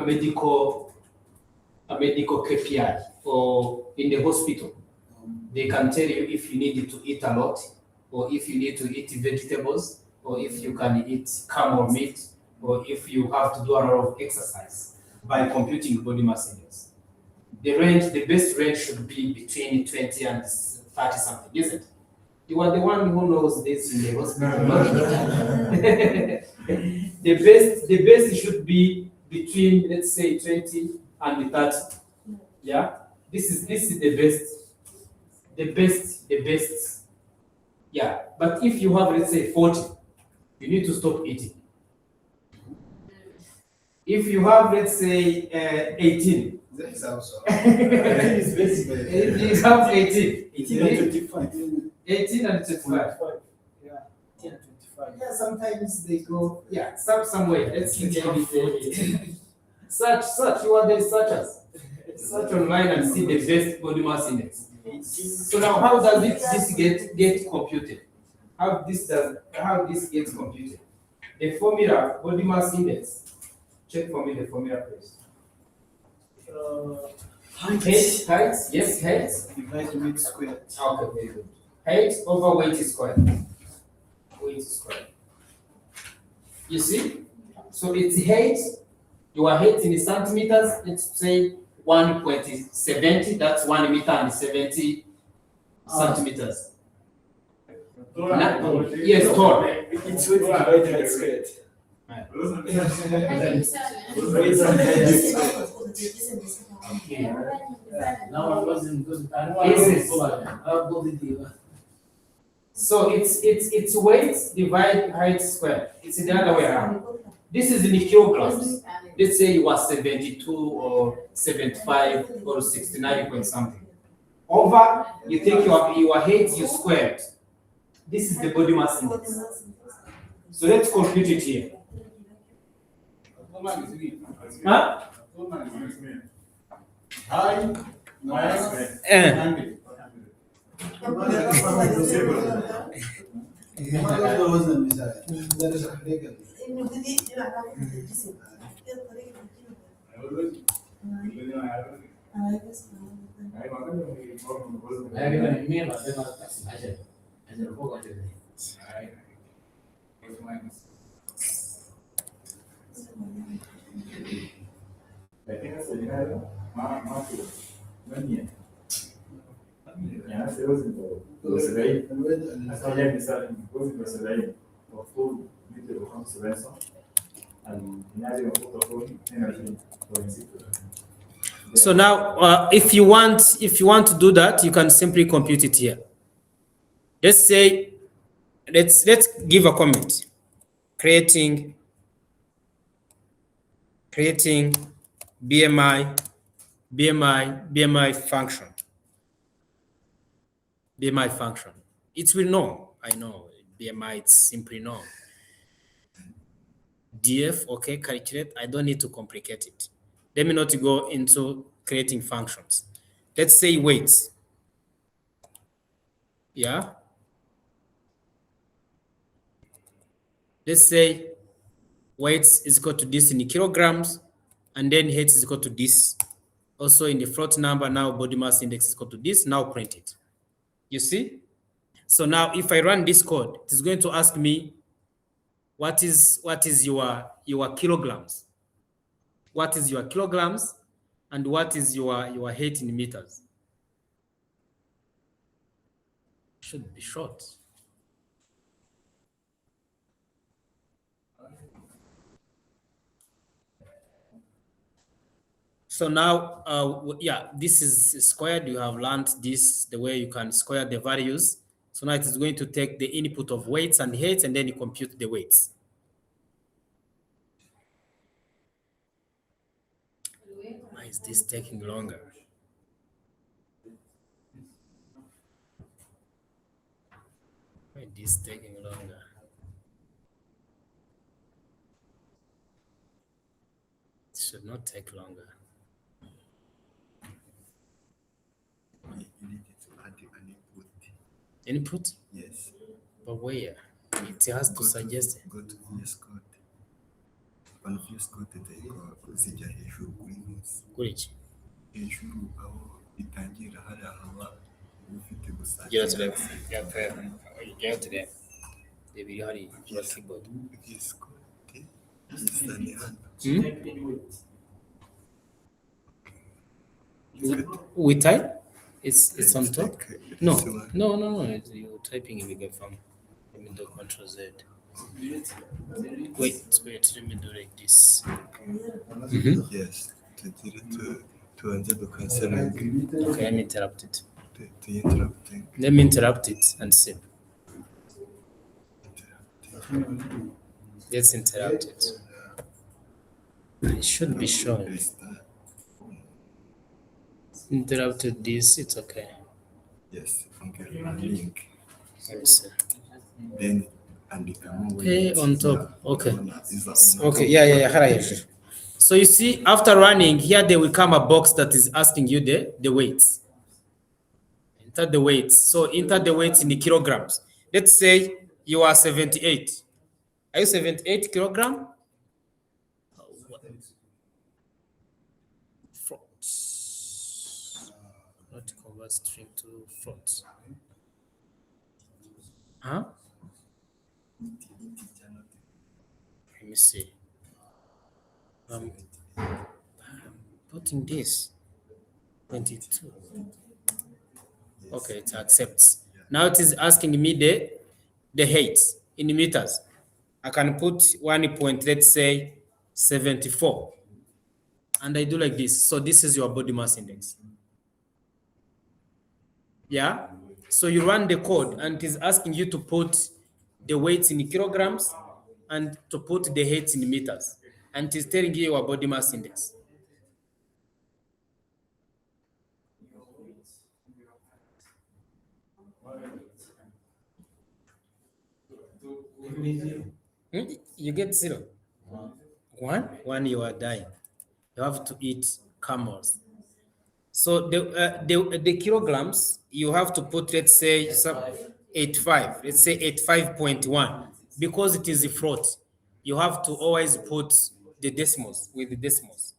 KPI, or in the hospital. They can tell you if you need to eat a lot, or if you need to eat vegetables, or if you can eat camel meat, or if you have to do a lot of exercise by computing body mass index. The best range should be between 20 and 30 something, isn't it? You are the one who knows this in the hospital. The best should be between, let's say, 20 and 30. Yeah, this is the best. Yeah, but if you have, let's say, 40, you need to stop eating. If you have, let's say, 18, That is also. It's basically. It comes 18. 18 and 25. 18 and 25. Yeah. 10 and 25. Yeah, sometimes they go, yeah, somewhere. Let's see maybe search, you are the searchers. Search online and see the best body mass index. So now how does this get computed? How this gets computed? The formula, body mass index. Check for me the formula please. Height, yes, height. Divide with square. Okay, very good. Height over weight squared. Weight squared. You see? So it's height, your height in centimeters, let's say 1.70, that's 1 meter and 70 centimeters. Yes, tall. It's with divided by square. Now I wasn't because I don't Yes. know. So it's weight divide height square. It's the other way around. This is in kilograms. Let's say you are 72 or 75 or 69 point something. Over, you take your height, you square it. This is the body mass index. So let's compute it here. Huh? Hi. So now, if you want to do that, you can simply compute it here. Let's say, let's give a comment. Creating BMI function. BMI function. It will know. I know BMI. It's simply known. DF. Okay, calculate. I don't need to complicate it. Let me not go into creating functions. Let's say weights. Yeah. Let's say weights is equal to this in kilograms, and then height is equal to this. Also in the float number, now body mass index is equal to this. Now print it. You see? So now if I run this code, it is going to ask me what is your kilograms? What is your kilograms? And what is your height in meters? Should be short. So now, yeah, this is squared. You have learned this, the way you can square the values. So now it is going to take the input of weights and heights, and then you compute the weights. Why is this taking longer? Why is this taking longer? It should not take longer. You need to add an input. Input? Yes. But where? It has to suggest it. Go to VS Code. On VS Code zijya hejuru kuri munsi. Kuri iki? Hejuru aho itangira hariya haba ufite gusa. Gira turebe. Gira turebe. Biri hari kuri keyboard. VS Code. Isa ni hano. We type? It's on top? Like, No. this one. No. You're typing in bigger form. Let me do Control Z. Wait. Let me do like this. Yes. Tuanze dukanselinga. Okay, let me interrupt it. Interrupting. Let me interrupt it and see. Let's interrupt it. It should be shown. interrupted this. It's okay. Yes, ongera link. Let me see. Then andikamo Okay, on top. Okay. Is Okay, yeah. hariya hejuru. So you see, after running, here there will come a box that is asking you the weights. Enter the weights. So enter the weights in the kilograms. Let's say you are 78. Are you 78 kilogram? Front. Not convert string to front. Huh? Let me see. I'm putting this 22. Okay, it accepts. Now it is asking me the height in meters. I can put 1 point, let's say 74. And I do like this. So this is your body mass index. Yeah. So you run the code and it is asking you to put the weights in kilograms and to put the height in meters. And it is telling you your body mass index. You get 0. 1, you are dying. You have to eat camels. So the kilograms, you have to put, let's say, some 85. Let's say 85.1. Because it is a float, you have to always put the decimals with the decimals.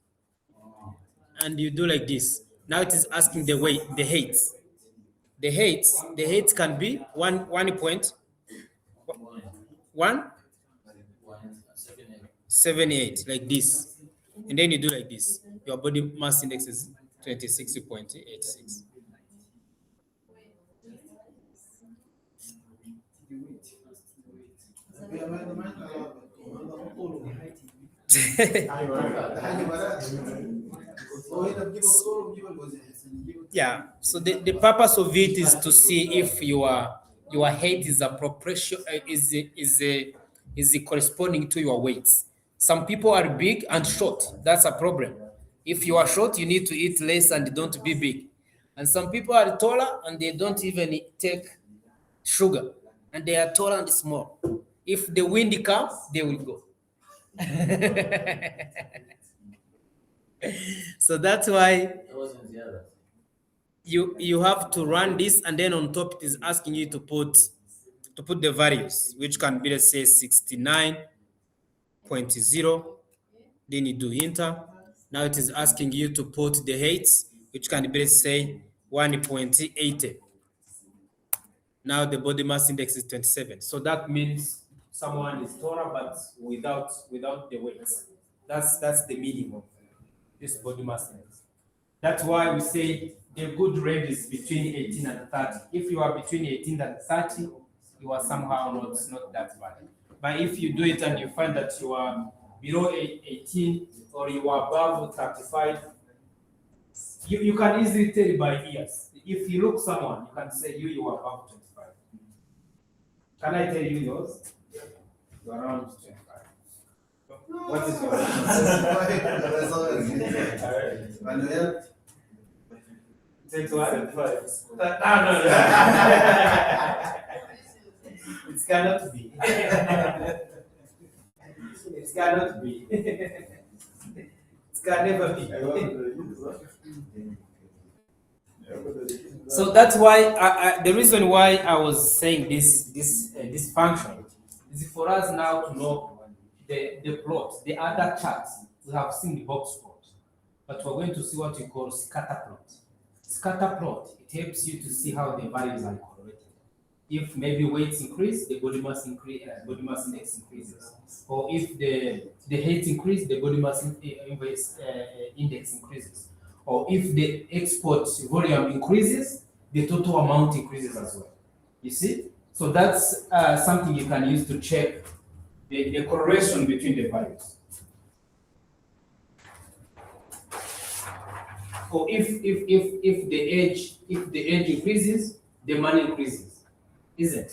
And you do like this. Now it is asking the weight, the height. The height can be 1 point 178, like this. And then you do like this. Your body mass index is 26.86. Yeah. So the purpose of it is to see if your height is a proportion is corresponding to your weights. Some people are big and short. That's a problem. If you are short, you need to eat less and don't be big. And some people are taller and they don't even take sugar, and they are taller and small. If the wind comes, they will go. So that's why you have to run this, and then on top it is asking you to put the values, which can be, let's say, 69.0. Then you do enter. Now it is asking you to put the heights, which can be, let's say, 1.80. Now the body mass index is 27. So that means someone is taller but without the weights. That's the meaning of this body mass index. That's why we say the good range is between 18 and 30. If you are between 18 and 30, you are somehow not that bad. But if you do it and you find that you are below 18 or you are above 35, you can easily tell by ears. If you look someone, you can say you are above 25. Can I tell you yours? You are around 25. What is your Take 105. No. It cannot be. It cannot be. It can never be. So that's why the reason why I was saying this function is for us now to know the plot, the other charts. We have seen the box plot, but we're going to see what we call scatter plot. Scatter plot, it helps you to see how the values are correlated. If maybe weights increase, the body mass index increases, or if the height increase, the body mass index increases, or if the export volume increases, the total amount increases as well. You see, so that's something you can use to check the correlation between the values. Or if the age increases, the money increases, isn't it?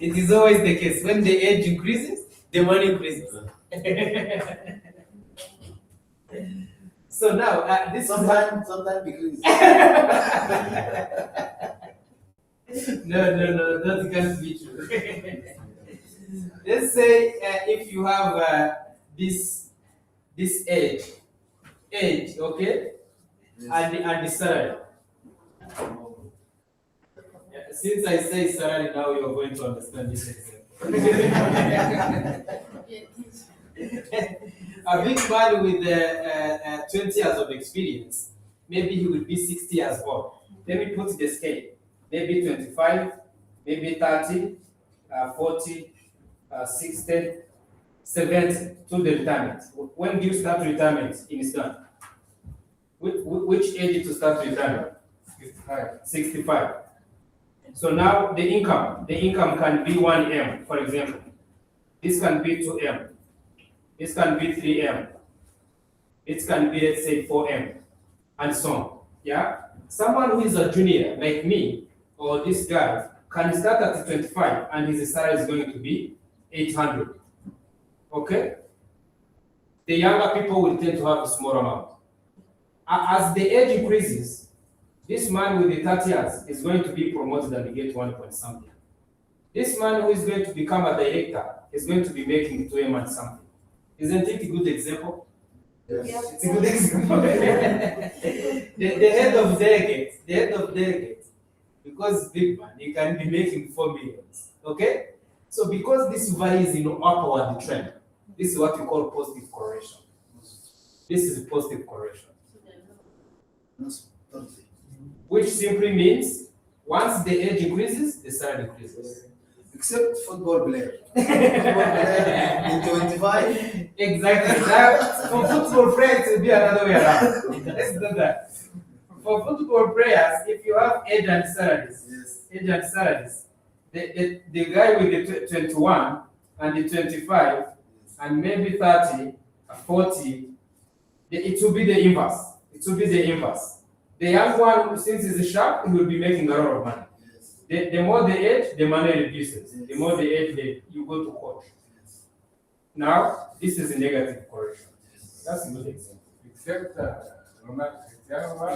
It is always the case. When the age increases, the money increases. So now, this is Sometimes because no, that can't be true. Let's say if you have this age, okay, and the salary. Since I say salary, now you're going to understand this example. A big man with 20 years of experience, maybe he will be 60 years old. Let me put the scale. Maybe 25, maybe 30, 40, 60, 70 to the retirement. When do you start retirement in Sudan? Which age to start retirement? 65. So now the income can be 1M, for example. This can be 2M. This can be 3M. It can be, let's say, 4M, and so on. Yeah? Someone who is a junior, like me, or this guy, can start at 25, and his salary is going to be 800. Okay? The younger people will tend to have a small amount. As the age increases, this man with the 30 years is going to be promoted and get 1 point something. This man who is going to become a director is going to be making 2M and something. Isn't it a good example? yes. It's a good example. the head of delegate, because big man, he can be making 4 million. Okay? So because this varies in upward trend, this is what we call positive correlation. This is positive correlation. Which simply means once the age increases, the salary increases. Except football player. Football player in 25. Exactly. That, for football players, it will be another way around. Let's do that. For football players, if you have age and salaries, the guy with the 21 and the 25 and maybe 30, 40, it will be the inverse. It will be the inverse. The young one, since he's sharp, he will be making a lot of money. The more the age, the money reduces. The more the age, you go to court. Now, this is a negative correlation. That's a good example. Except Ronaldo Cristiano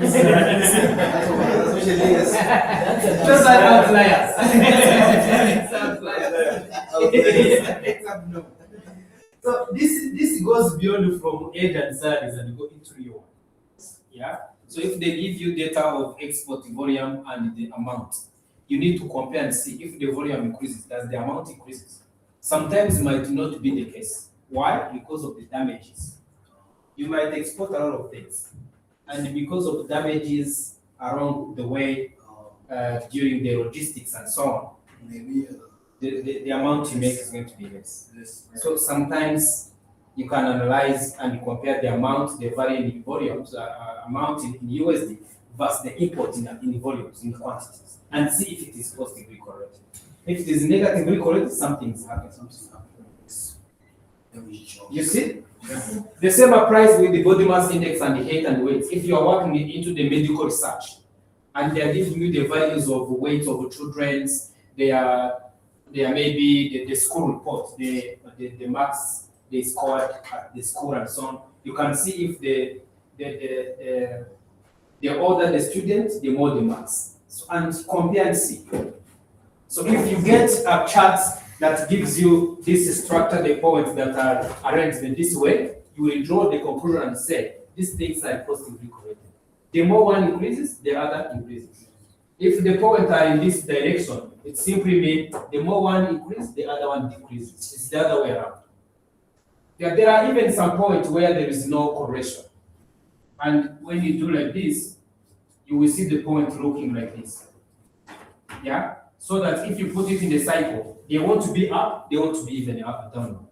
Just like outliers. Except no. So this goes beyond from age and salaries and go into real ones. Yeah. So if they give you data of export volume and the amount, you need to compare and see if the volume increases, does the amount increases? Sometimes it might not be the case. Why? Because of the damages. You might export a lot of things, and because of the damages along the way during the logistics and so on, Maybe the amount you make is going to be less. So sometimes you can analyze and compare the amount, the varying volumes, amount in USD versus the import in volumes, in quantities, and see if it is positively correlated. If it is negatively correlated, something is happening. You see? The same applies with the body mass index and the height and weight. If you are working into the medical research and they are giving you the values of weight of children's, they are maybe the school report, the marks they scored at the school and so on. You can see if the older the student, the more the marks. So, and compare and see. So if you get a chart that gives you this structure, the points that are arranged in this way, you will draw the conclusion and say, these things are positively correlated. The more one increases, the other increases. If the points are in this direction, it simply means the more one increases, the other one decreases. It's the other way around. There are even some points where there is no correlation. And when you do like this, you will see the point looking like this. Yeah? So that if you put it in the cycle, they want to be up, they want to be even up and down.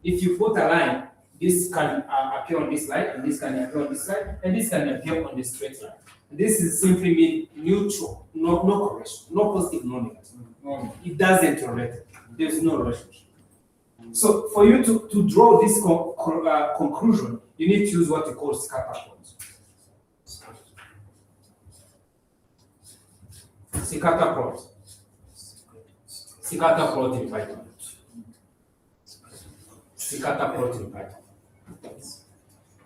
If you put a line, this can appear on this line, and this can appear on this line, and this can appear on the straight line. This is simply mean neutral, no correlation, no positive, no negative. It doesn't relate. There's no relationship. So for you to draw this conclusion, you need to use what we call scatter plot. Scatter plot. Scatter plot in Python. Scatter plot in Python.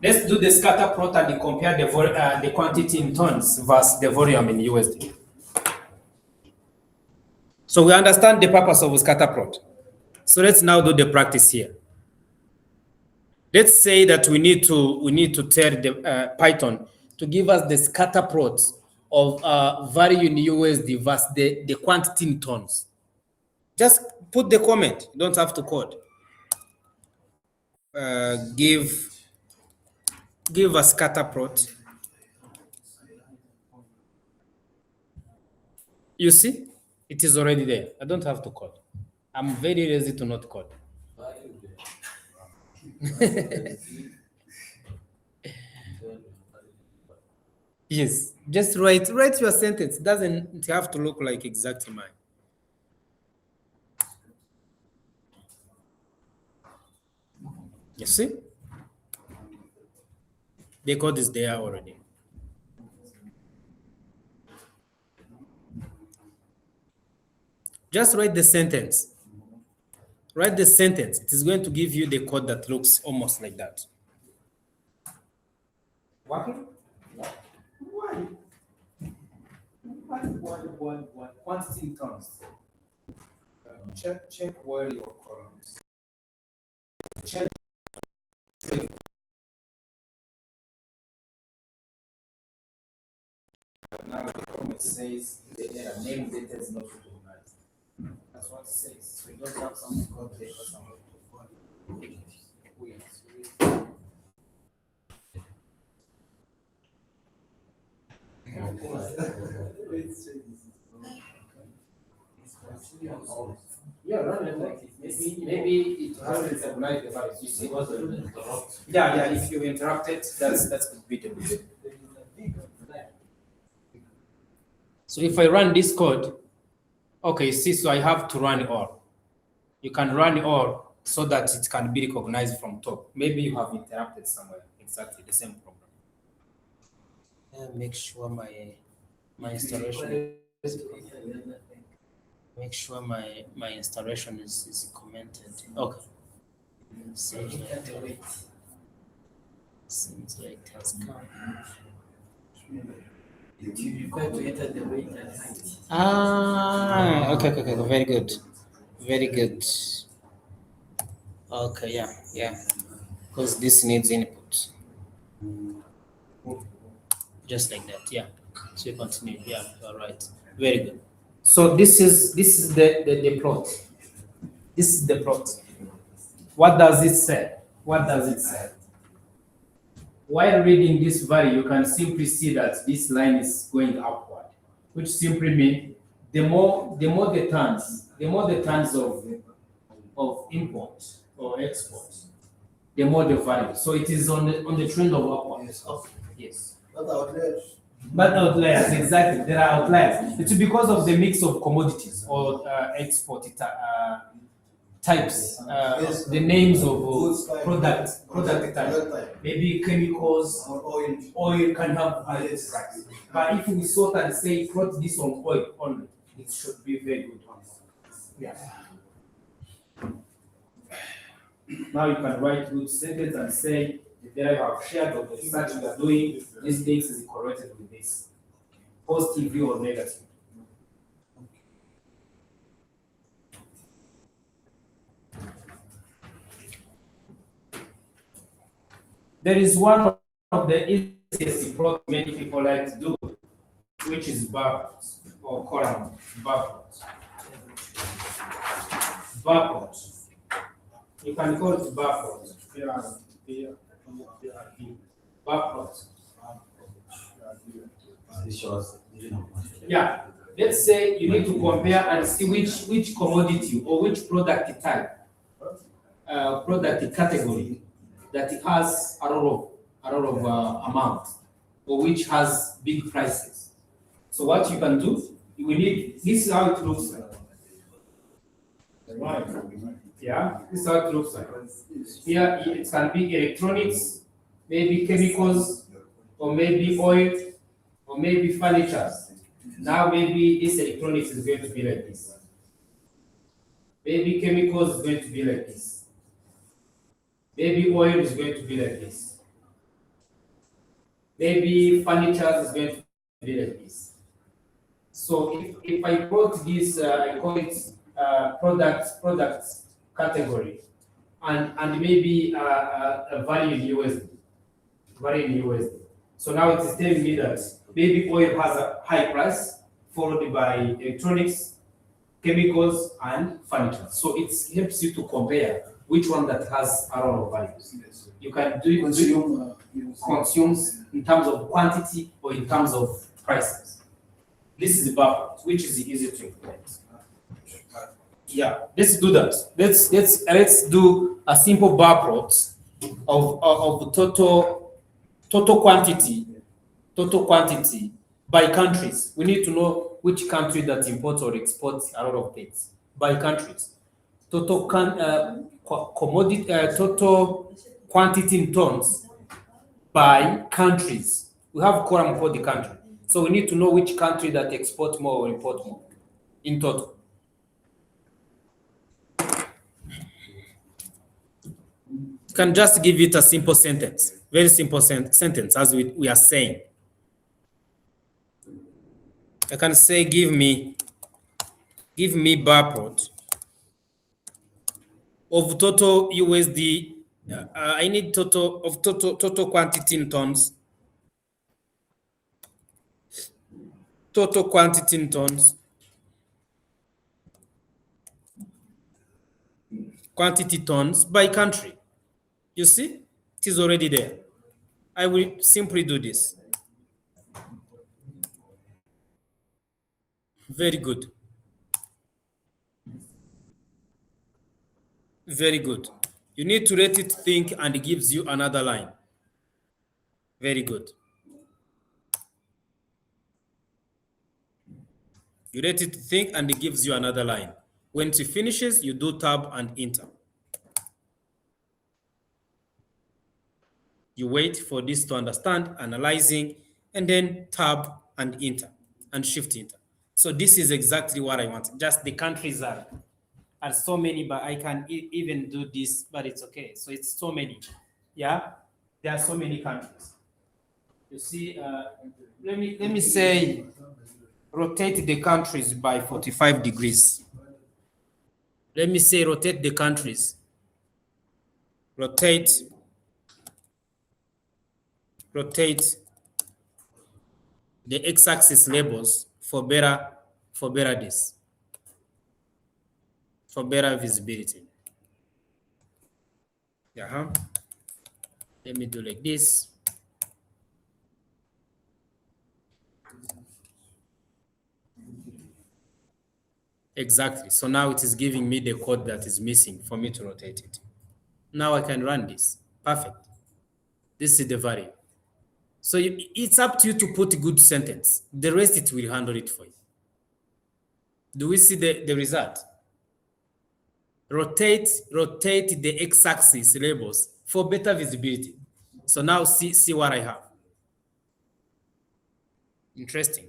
Let's do the scatter plot and compare the quantity in tons versus the volume in USD. So we understand the purpose of a scatter plot. So let's now do the practice here. Let's say that we need to tell the Python to give us the scatter plot of value in USD versus the quantity in tons. Just put the comment. You don't have to code. Give a scatter plot. You see, it is already there. I don't have to code. I'm very lazy to not code. Yes, just write your sentence. It doesn't have to look like exactly mine. You see? The code is there already. Just write the sentence. Write the sentence. It is going to give you the code that looks almost like that. Working? One. Quantity in tons. Check where your columns. Check. Now the comment says the error name data is not recognized. That's what it says. So you don't have something called data somewhere. Yeah, run it like it. Maybe it hasn't recognized the values. You see? Yeah. If you interrupt it, that's could be the. So if I run this code, okay, see, so I have to run all. You can run all so that it can be recognized from top. Maybe you have interrupted somewhere. Exactly the same problem. Make sure my installation. Make sure my installation is commented. Okay. Seems like it has come. Okay. Very good. Very good. Okay, yeah. Because this needs input. Just like that, yeah. So you continue. Yeah, you're right. Very good. So this is the plot. This is the plot. What does it say? What does it say? While reading this value, you can simply see that this line is going upward, which simply means the more the tons of import or export, the more the value. So it is on the trend of upward. Yes. Not outliers. But outliers, exactly. There are outliers. It's because of the mix of commodities or export types, Yes, the names of goods type, product product type. type. Maybe chemicals, Or oil. oil can have high Yes. price. But if we sort and say plot this on oil only, it should be very good. Yeah. Now you can write good sentence and say the data you have shared or the research you are doing, this things is correlated with this, positive or negative. There is one of the easiest plot many people like to do, which is bar or column bar plot. You can call it bar plot. Bar plot. Yeah. Let's say you need to compare and see which commodity or which product type, product category that it has a lot of amount or which has big prices. So what you can do, you will need, this is how it looks like. Yeah, this is how it looks like. Here it can be electronics, maybe chemicals, or maybe oil, or maybe furniture. Now maybe this electronics is going to be like this. Maybe chemicals is going to be like this. Maybe oil is going to be like this. maybe furniture is going to be like this. So if I quote this, I call it products category, and maybe a value in USD, value in USD. So now it is telling me that maybe oil has a high price, followed by electronics, chemicals, and furniture. So it helps you to compare which one that has a lot of values. You can do consumes in terms of quantity or in terms of prices. This is the bar plot, which is easy to implement. Yeah, let's do that. Let's do a simple bar plot of total quantity by countries. We need to know which country that imports or exports a lot of things by countries. Total total quantity in tons by countries. We have column for the country. So we need to know which country that exports more or import more in total. Can just give it a simple sentence, very simple sentence, as we are saying. I can say, give me bar plot of total USD. I need total quantity in tons. Total quantity in tons. Quantity tons by country. You see, it is already there. I will simply do this. Very good. Very good. You need to let it think, and it gives you another line. Very good. You let it think, and it gives you another line. When it finishes, you do tab and enter. You wait for this to understand, analyzing, and then tab and enter and shift enter. So this is exactly what I want. Just the countries are so many, but I can even do this, but it's okay. So it's so many. Yeah, there are so many countries. You see, let me say, rotate the countries by 45 degrees. Let me say, rotate the countries. Rotate the x-axis labels for better this, for better visibility. Let me do like this. Exactly. So now it is giving me the code that is missing for me to rotate it. Now I can run this. Perfect. This is the value. So it's up to you to put a good sentence. The rest, it will handle it for you. Do we see the result? Rotate the x-axis labels for better visibility. So now see what I have. Interesting.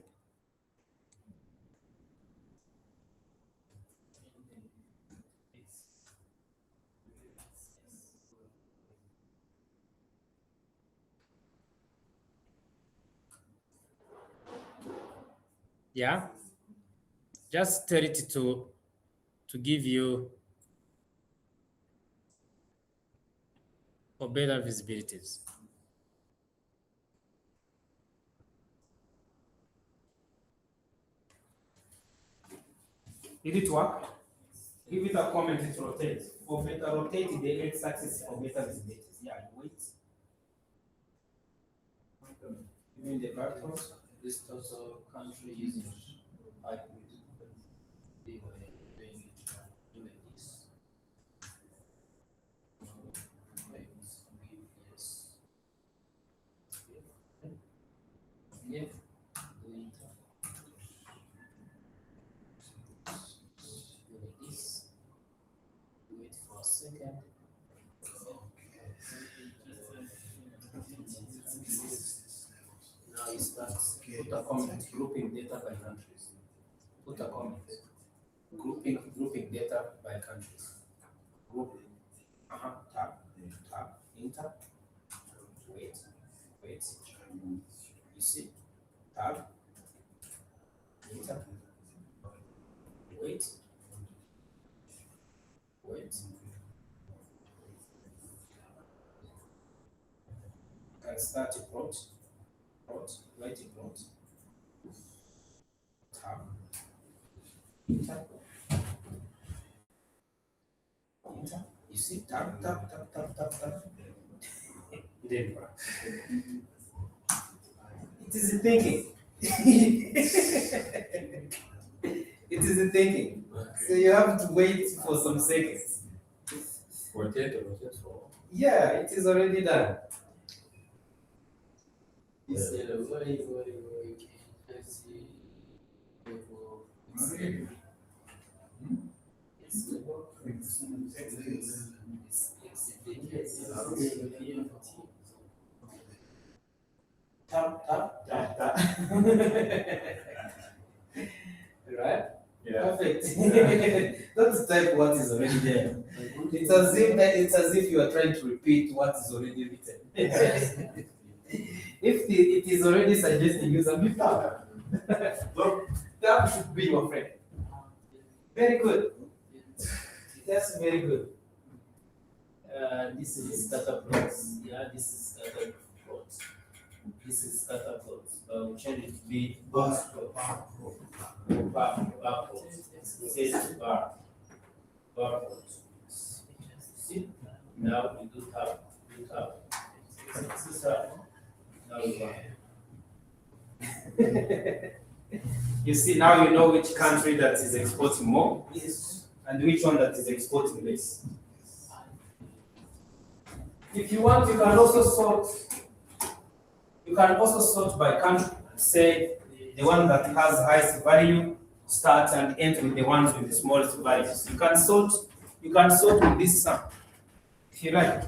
Yeah. Just tell it to give you for better visibilities. Did it work? Give it a comment, it rotates. For better, rotate the x-axis for better visibilities. Yeah, you wait. Even the vectors, this also country using they were doing this. Yes. Yeah. This. Wait for a second. Now you start put a comment, grouping data by countries. Put a comment. Grouping data by countries. Group. Tab, enter. Wait. tab, enter, wait, can start a plot, write a plot, tab, enter, enter. You see, tab. Then it is thinking. It is thinking. So you have to wait for some seconds. Rotate. Yeah, it is already done. Tap. Right? Yeah. Perfect. Don't type what is already there. It's as if you are trying to repeat what is already written. If it is already suggesting you something, tap. Tap should be your friend. Very good. That's very good. This is startup plots. Yeah, this is startup plots. This is startup plots. We'll change it to be bar plots. Says bar plots. See? Now we do tab. Now we bar. You see, now you know which country that is exporting more, and which one that is exporting less. If you want, you can also sort. You can also sort by country. Say the one that has highest value start and end with the ones with the smallest values. You can sort. You can sort with this sum, if you like.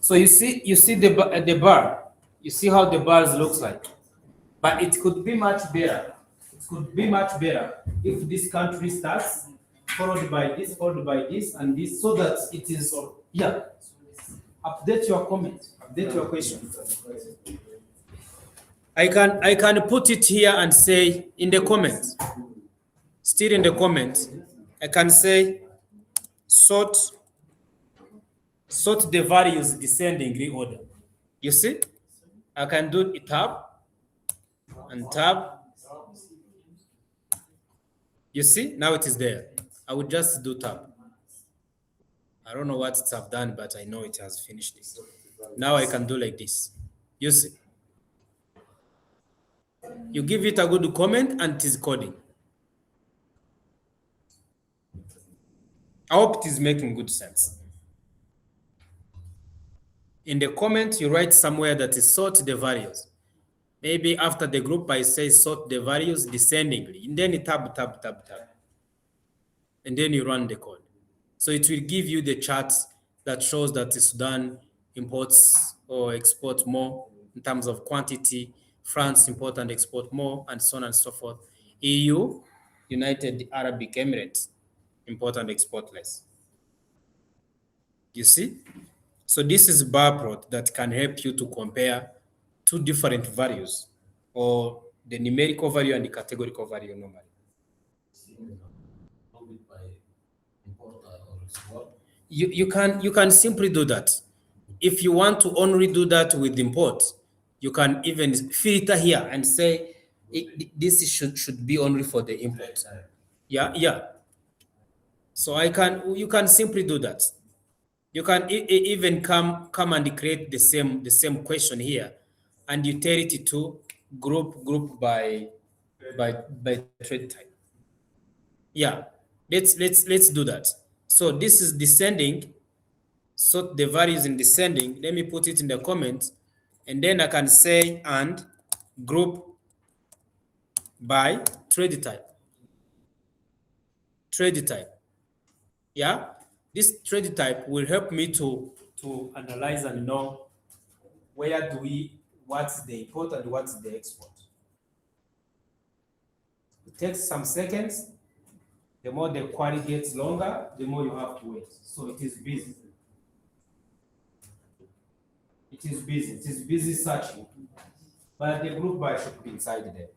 So you see the bar. You see how the bars looks like. But it could be much better. It could be much better if this country starts, followed by this, and this, so that it is, yeah. Update your comment, update your question. I can put it here and say in the comments, still in the comments, I can say sort the values descending reorder. You see? I can do it tab and tab. You see, now it is there. I would just do tab. I don't know what it's have done, but I know it has finished it. Now I can do like this. You see, you give it a good comment and it is coding. I hope it is making good sense. In the comment, you write somewhere that is sort the values. Maybe after the group, I say sort the values descendingly, and then you tab. And then you run the code. So it will give you the chart that shows that Sudan imports or exports more in terms of quantity, France import and export more, and so on and so forth. EU, United Arab Emirates, import and export less. You see? So this is bar plot that can help you to compare two different values, or the numerical value and the categorical value normally. You can simply do that. If you want to only do that with import, you can even filter here and say this should be only for the import. Yeah. So you can simply do that. You can even come and create the same question here, and you tell it to group by trade type. Yeah, let's do that. So this is descending. Sort the values in descending. Let me put it in the comments, and then I can say and group by trade type. Yeah, this trade type will help me to analyze and know what's the import and what's the export. It takes some seconds. The more the query gets longer, the more you have to wait. So it is busy. It is busy searching. but the group by should be inside there.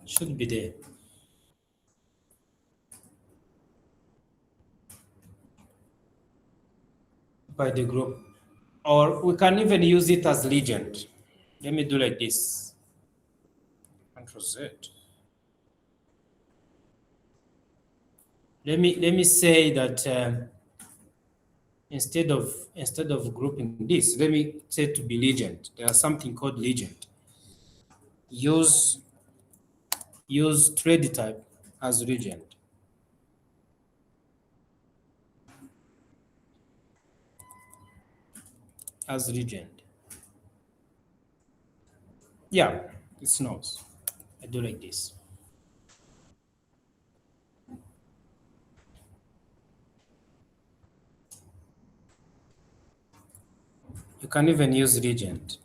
Should be there. By the group. Or we can even use it as legend. Let me do like this. Control Z. Let me say that instead of grouping this, let me say to be legend. There's something called legend. Use trade type as legend. As legend. Yeah, it snows. I do like this. You can even use legend.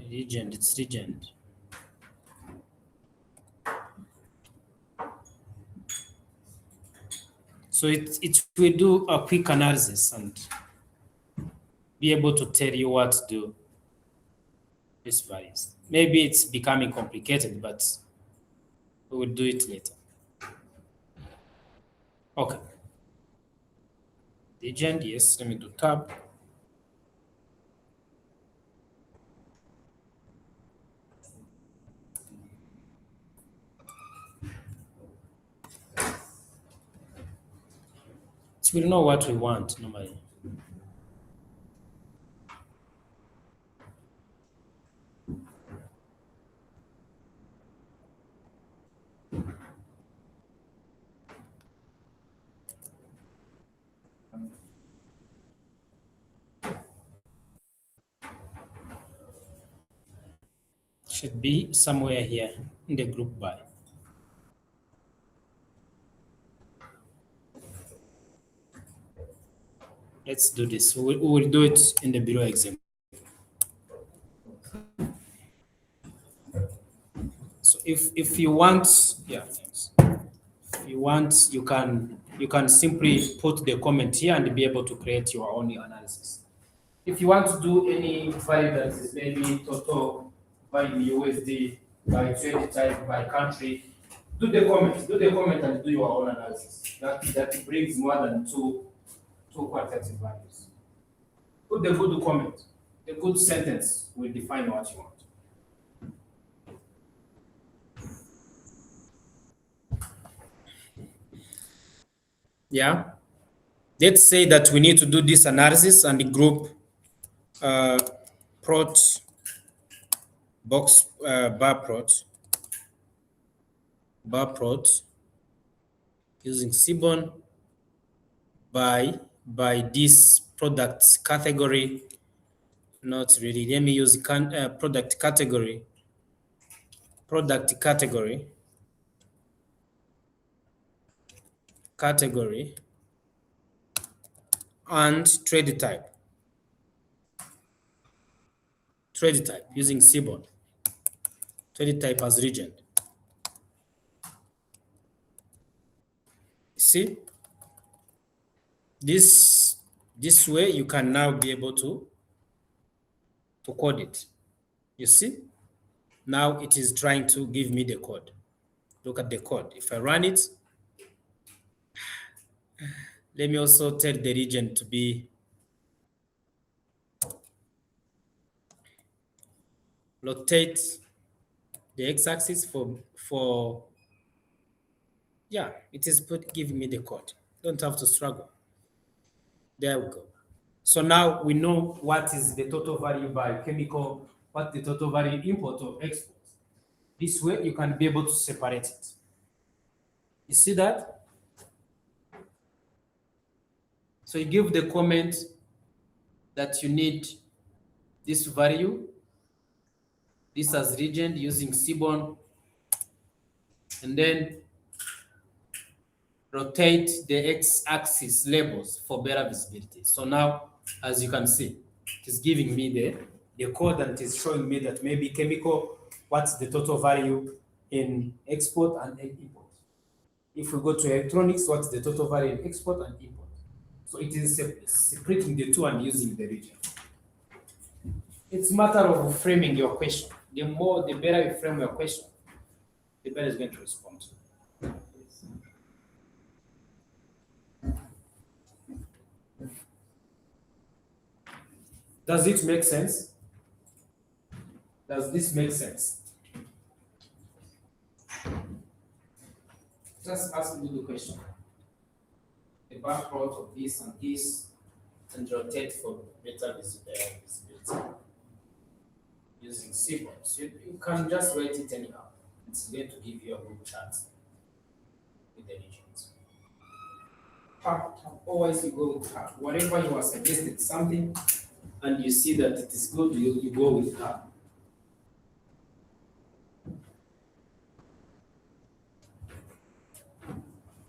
Legend, it's legend. So it will do a quick analysis and be able to tell you what to do. This varies. Maybe it's becoming complicated, but we will do it later. Okay. Legend, yes, let me do tab. It will know what we want normally. Should be somewhere here in the group by. Let's do this. We will do it in the below example. So if you want, yeah, thanks. If you want, you can simply put the comment here and be able to create your own analysis. If you want to do any value that is maybe total value USD by trade type by country, do the comment and do your own analysis. That brings more than two quantitative values. Put the good comment. The good sentence will define what you want. Yeah. Let's say that we need to do this analysis and group prot box bar prot using Seaborn by this product category. Not really. Let me use product category and trade type using Seaborn. Trade type as region. See, this way you can now be able to code it. You see, now it is trying to give me the code. Look at the code. If I run it, let me also tell the region to be rotate the x-axis for yeah, it is giving me the code. Don't have to struggle. There we go. So now we know what is the total value by chemical, what the total value import or export. This way you can be able to separate it. You see that? So you give the comment that you need this value, this as region using Seaborn, and then rotate the x-axis labels for better visibility. So now, as you can see, it is giving me the code and it is showing me that maybe chemical, what's the total value in export and import. If we go to electronics, what's the total value in export and import? So it is separating the two and using the region. It's a matter of framing your question. The better you frame your question, the better it's going to respond. Does it make sense? Does this make sense? Just ask me the question. The background of this and this, and rotate for better visibility using symbols. You can just write it anyhow. It's going to give you a good chance with the regions. Always you go with tab. Whatever you are suggested something and you see that it is good, you go with tab.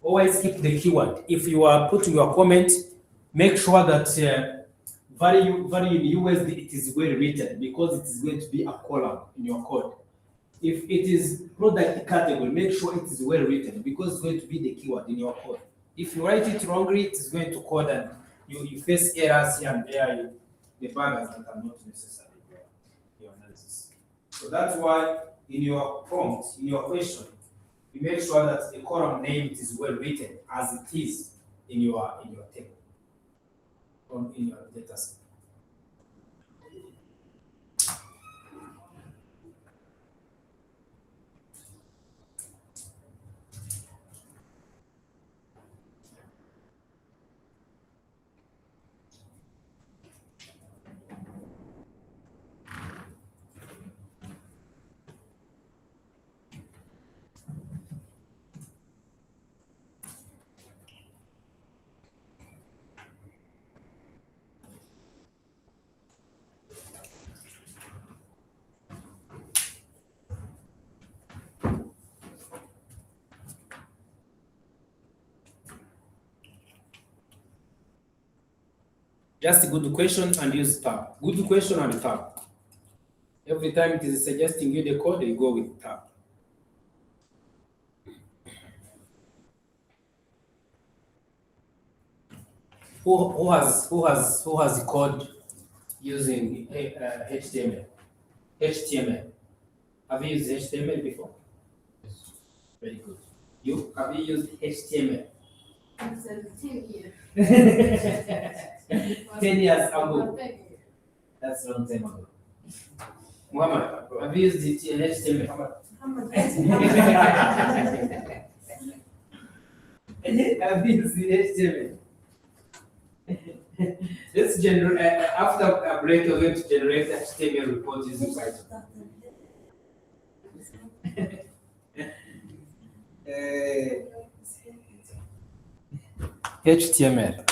Always keep the keyword. If you are putting your comment, make sure that value in USD it is well written because it is going to be a column in your code. If it is product category, make sure it is well written because it's going to be the keyword in your code. If you write it wrongly, it is going to code and you face errors here and there, the buggers that are not necessary for your analysis. So that's why in your prompt, in your question, you make sure that the column name is well written as it is in your table or in your data set. Just a good question and use tab. Good question and tab. Every time it is suggesting you the code, you go with tab. Who has the code using HTML? HTML. Have you used HTML before? Very good. You have you used HTML? 10 years. 10 years ago. That's a long time ago. Muhammad, have you used HTML? Have you used HTML? Let's generate, after a break, we're going to generate HTML report using Python. HTML.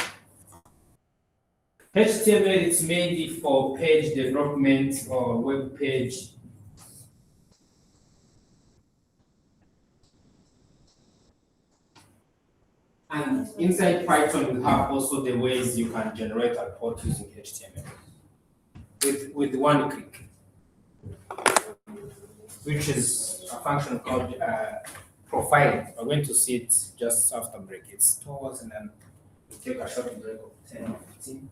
HTML is mainly for page development or web page. And inside Python, you have also the ways you can generate a report using HTML with one click, which is a function called profiling. We're going to see it just after break. It's 2 hours and then we take a short break of 10 or 15.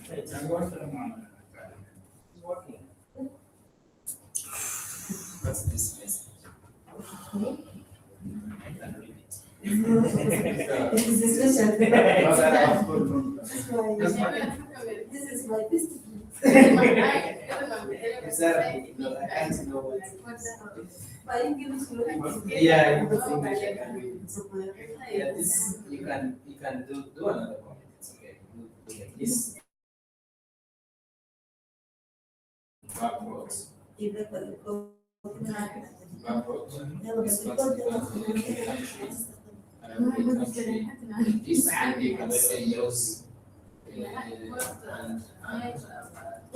And then I'm going to the monitor. It's working. What's this message? I can read it. This is my business. Exactly. No, I can't know what. But you give it to me. Yeah, you can English, I can read it. Yeah, this you can do another comment. It's okay. Do like this. Backwards. Backwards. This idea can say use the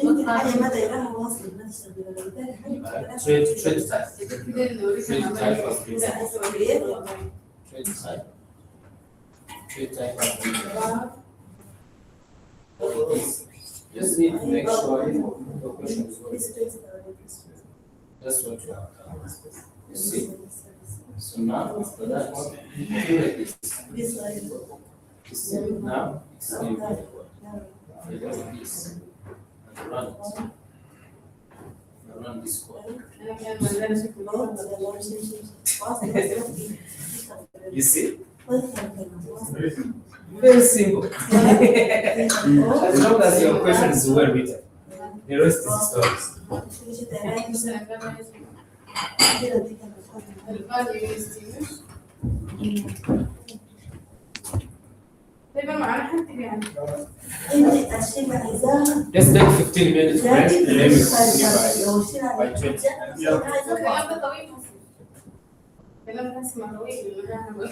يمكن حاجة ما دايرها واصل ما تشتغل ولا بالتالي حاجة trade type. Trade type of just need to make sure the question is good. That's what you have done. You see? So now after that, do like this. Now it's equal. You do this and run it. You run this code. You see? Very simple. As long as your question is well written, the rest is stories. Let's take 15 minutes break and then we continue by 20. كلام اسمع طويل انا بقول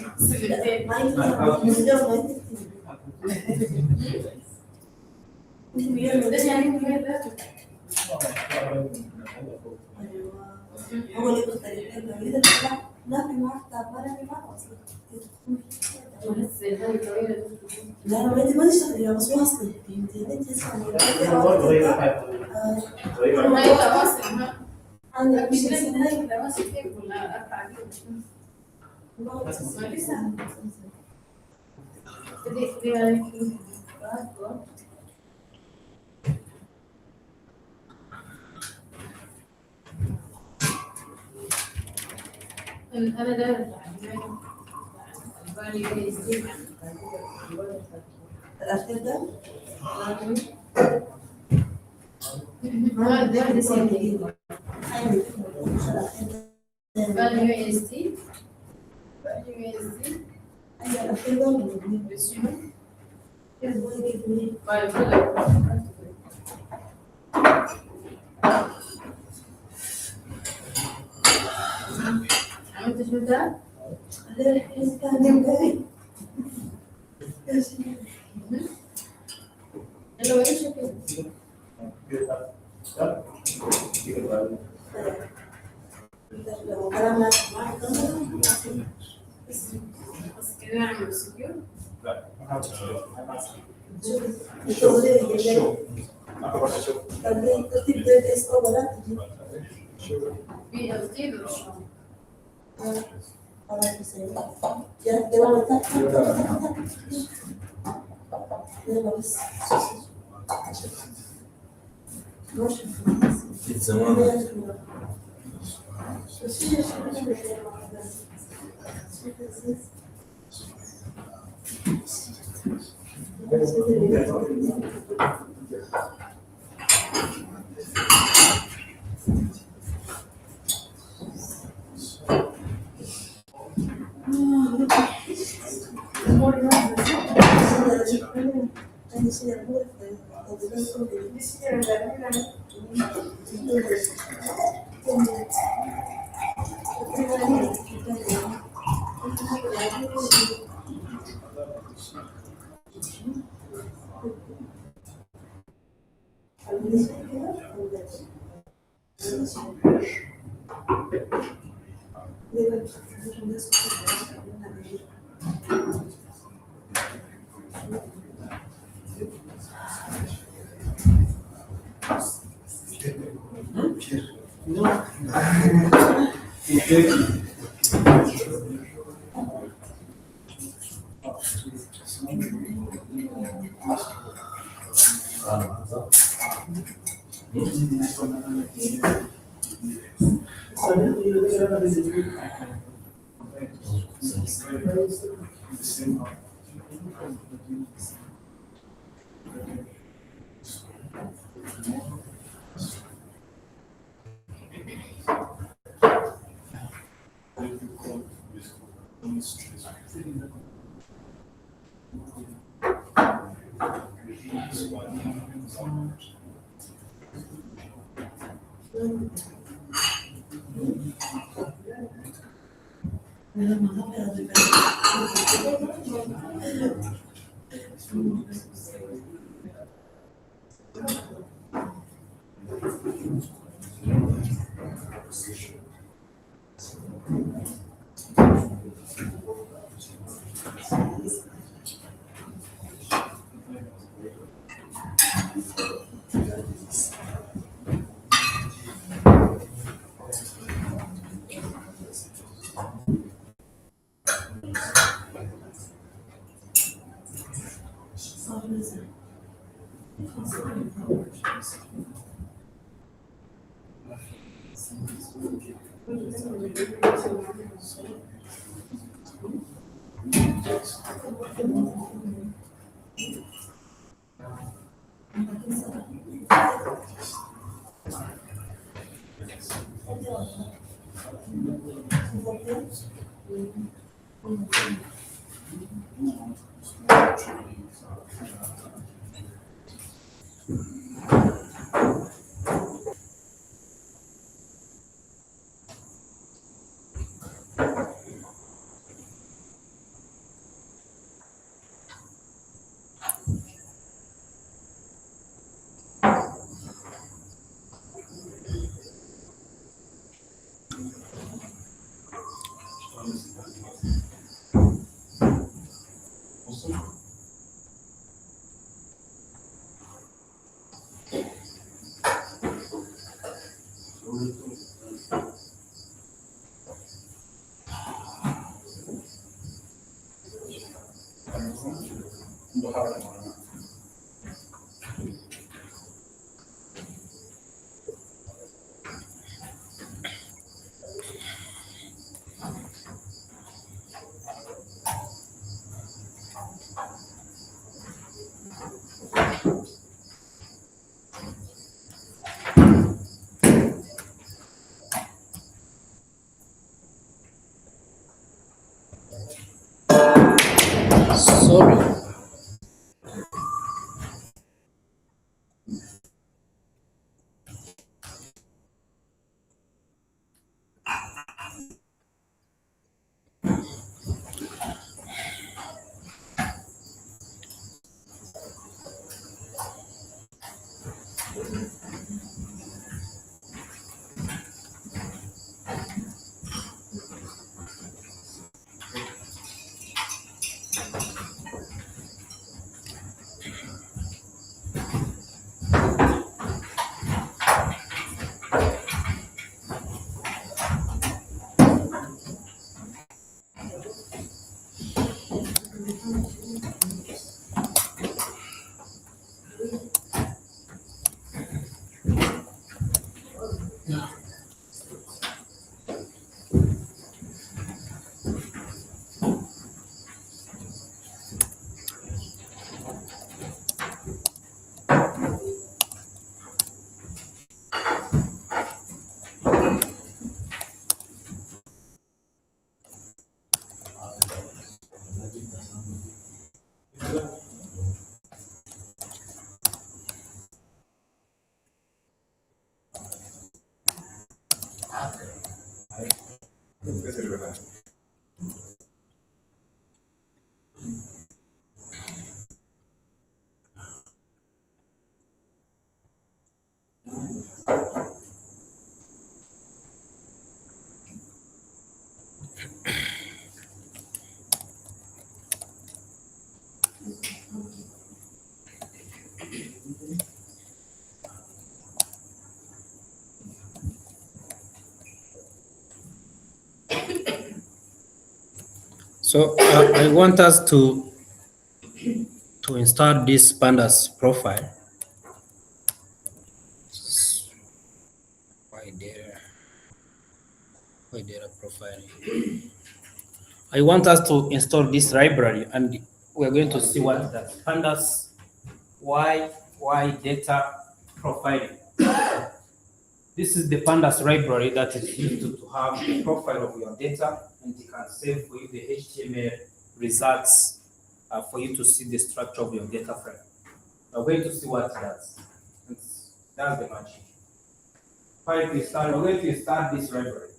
هو اللي بيختلف لا في مرتب ولا في مرتب لا ما انت ما تشتغلي يا بس واصلة انت اسمعي عندك مش أنا ده الأخير ده ده لسه value USD أيوة الأخير ده عملت شو ده؟ لو ايش كده لو كلامنا بس كده نعمل سكيور Sorry. So I want us to install this pandas profile. Why there a profile? I want us to install this library, and we're going to see what that pandas why data profiling. This is the pandas library that is used to have the profile of your data, and it can save for you the HTML results for you to see the structure of your data frame. We're going to see what it does. That's the magic. We're going to start this library,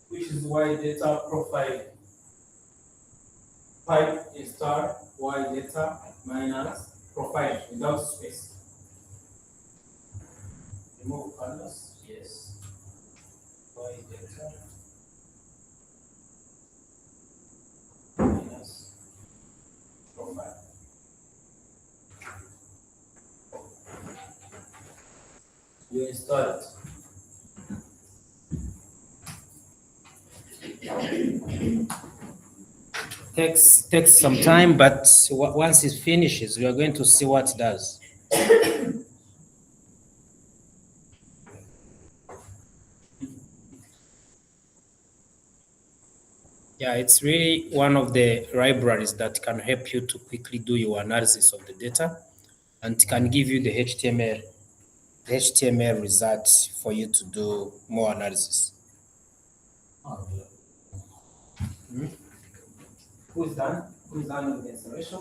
which is why data profiling. Pipe install y data minus profile without space. Remove pandas, yes. Y data minus profile. You install it. Takes some time, but once it finishes, we are going to see what it does. Yeah, it's really one of the libraries that can help you to quickly do your analysis of the data and can give you the HTML results for you to do more analysis. Who's done? Who's done with the installation?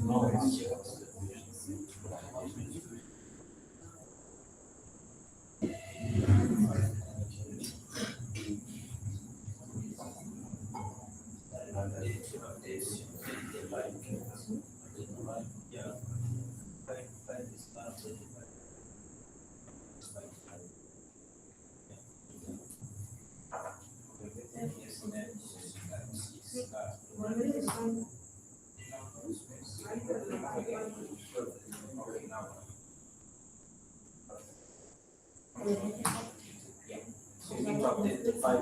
No. So you need to update the file.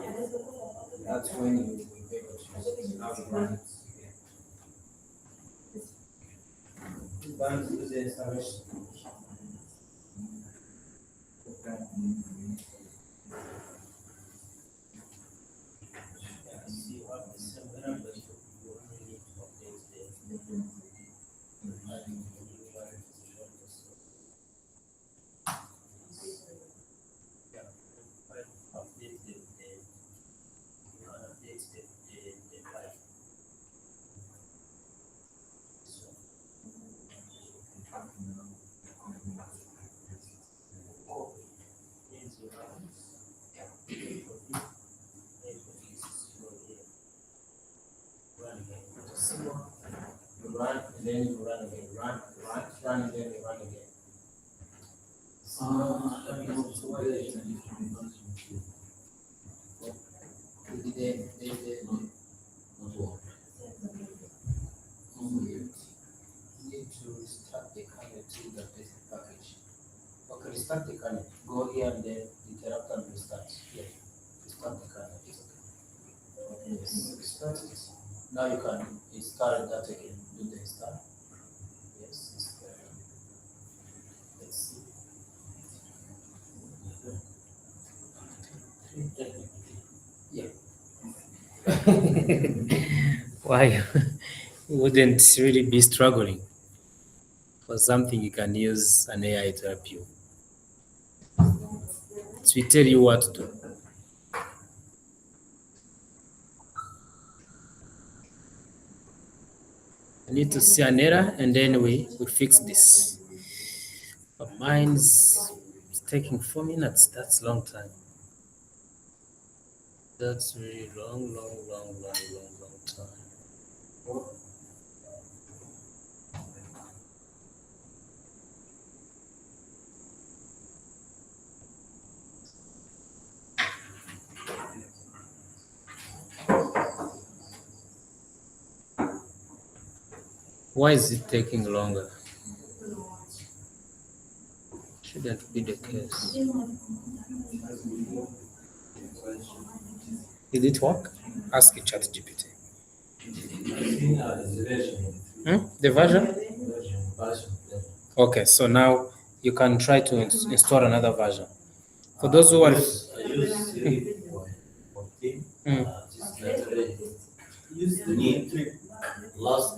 That's when you will be able to use it. Now you run it. Who's done with the installation? You run, and then you run again. Run, and then you run again. Let me go to where they need to restart the kernel to the basic package. Okay, restart the kernel. Go here and then interrupt and restart. Yeah, restart the kernel. It's okay. Yes, restart it. Now you can install that again. Do the install. Yes, install. Let's see. Yeah. Why you wouldn't really be struggling for something you can use an AI to help you? It will tell you what to do. I need to see an error and then we fix this. But mine's taking 4 minutes. That's a long time. That's really long time. Why is it taking longer? Shouldn't be the case. Did it work? Ask the ChatGPT. The version? Okay, so now you can try to install another version. For those who are Last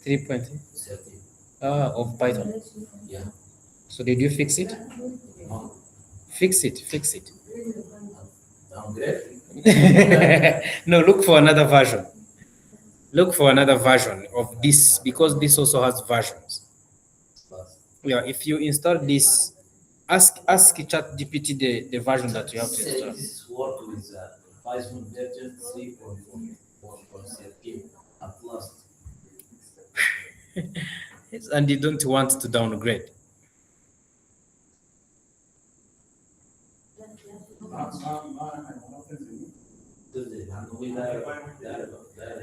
3.0 of Python. Yeah. So did you fix it? No. Fix it. Downgrade. No, look for another version. Look for another version of this because this also has versions. Yeah, if you install this, ask ChatGPT the version that you have to install. This work with Python version 3.4.13 at last. Yes, and you don't want to downgrade.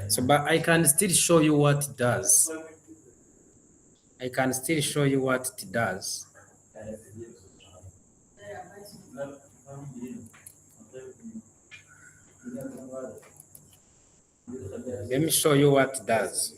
So, but I can still show you what it does. Let me show you what it does.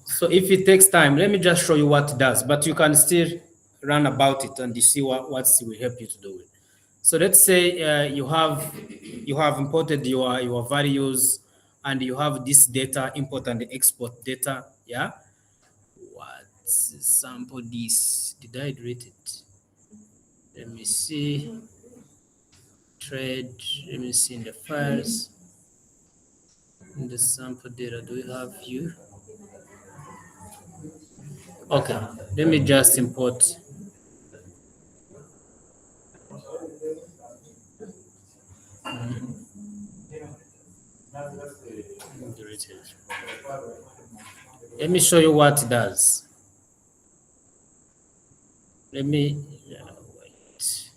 So if it takes time, let me just show you what it does, but you can still run about it and you see what will help you to do it. So let's say you have imported your values and you have this data, import and export data. Yeah. What sample this? Did I delete it? Let me see. Trade. Let me see in the files. In the sample data, do we have you? Okay. Let me just import. Delete it. Let me show you what it does. Let me wait.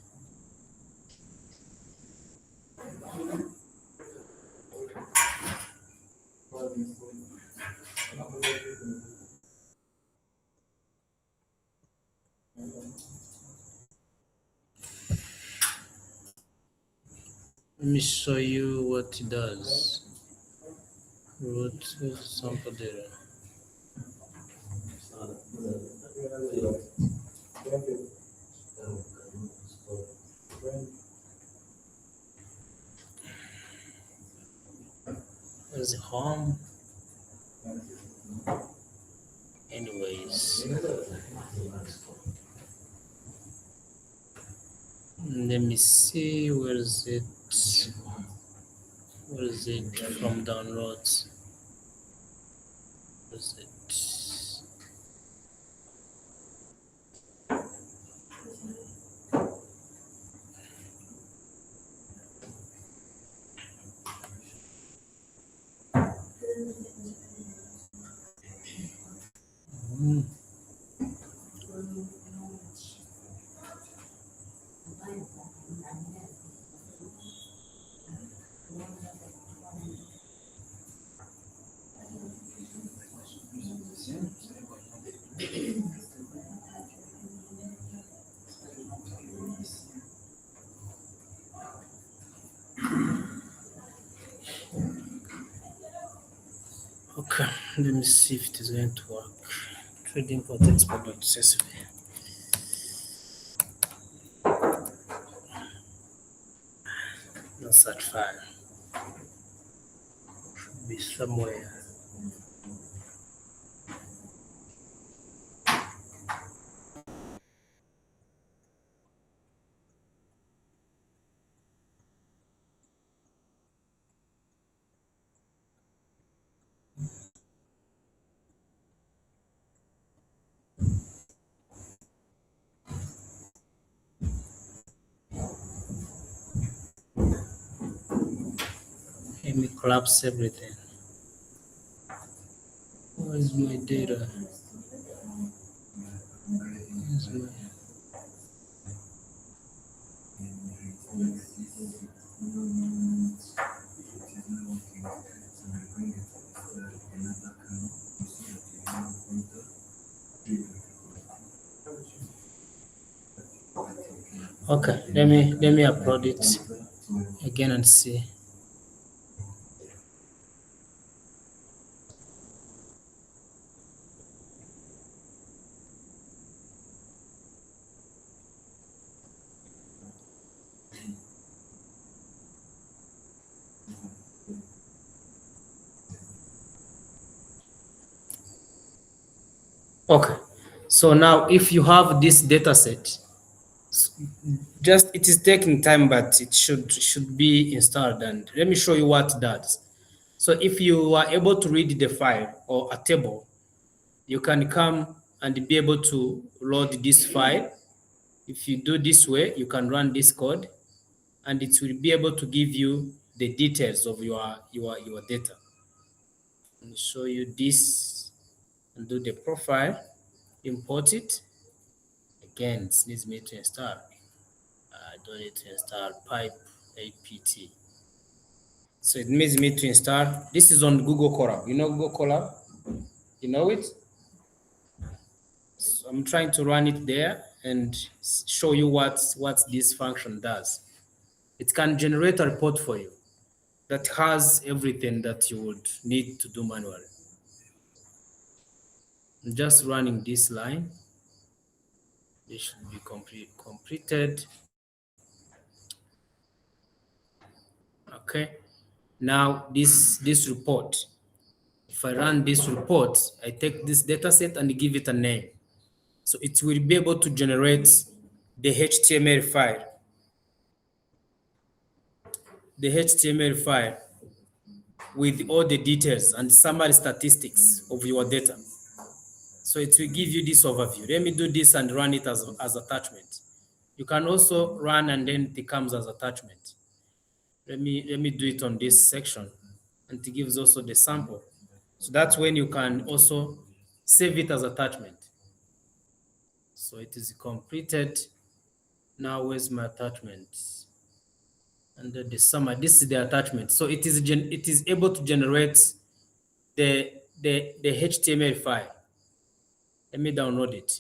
Let me show you what it does. Root sample data. Where's the home? Anyways, let me see, where is it? Where is it from downloads? Where is it? Hmm. Okay, let me see if it is going to work. Trading import export.csv. No such file. Should be somewhere. Let me collapse everything. Where is my data? Where's my... Okay, let me upload it again and see. Okay, so now if you have this data set, just it is taking time, but it should be installed. And let me show you what it does. So if you are able to read the file or a table, you can come and be able to load this file. If you do this way, you can run this code and it will be able to give you the details of your data. Let me show you this and do the profile, import it. Again, it needs me to install. I don't need to install pipe apt. So it needs me to install. This is on Google Colab. You know Google Colab? You know it? So I'm trying to run it there and show you what this function does. It can generate a report for you that has everything that you would need to do manually. I'm just running this line. This should be completed. Okay. Now this report. If I run this report, I take this data set and give it a name. So it will be able to generate the HTML file. The HTML file with all the details and summary statistics of your data. So it will give you this overview. Let me do this and run it as attachment. You can also run and then it comes as attachment. Let me do it on this section, and it gives also the sample. So that's when you can also save it as attachment. So it is completed. Now where's my attachment? Under the summary, this is the attachment. So it is able to generate the HTML file. Let me download it.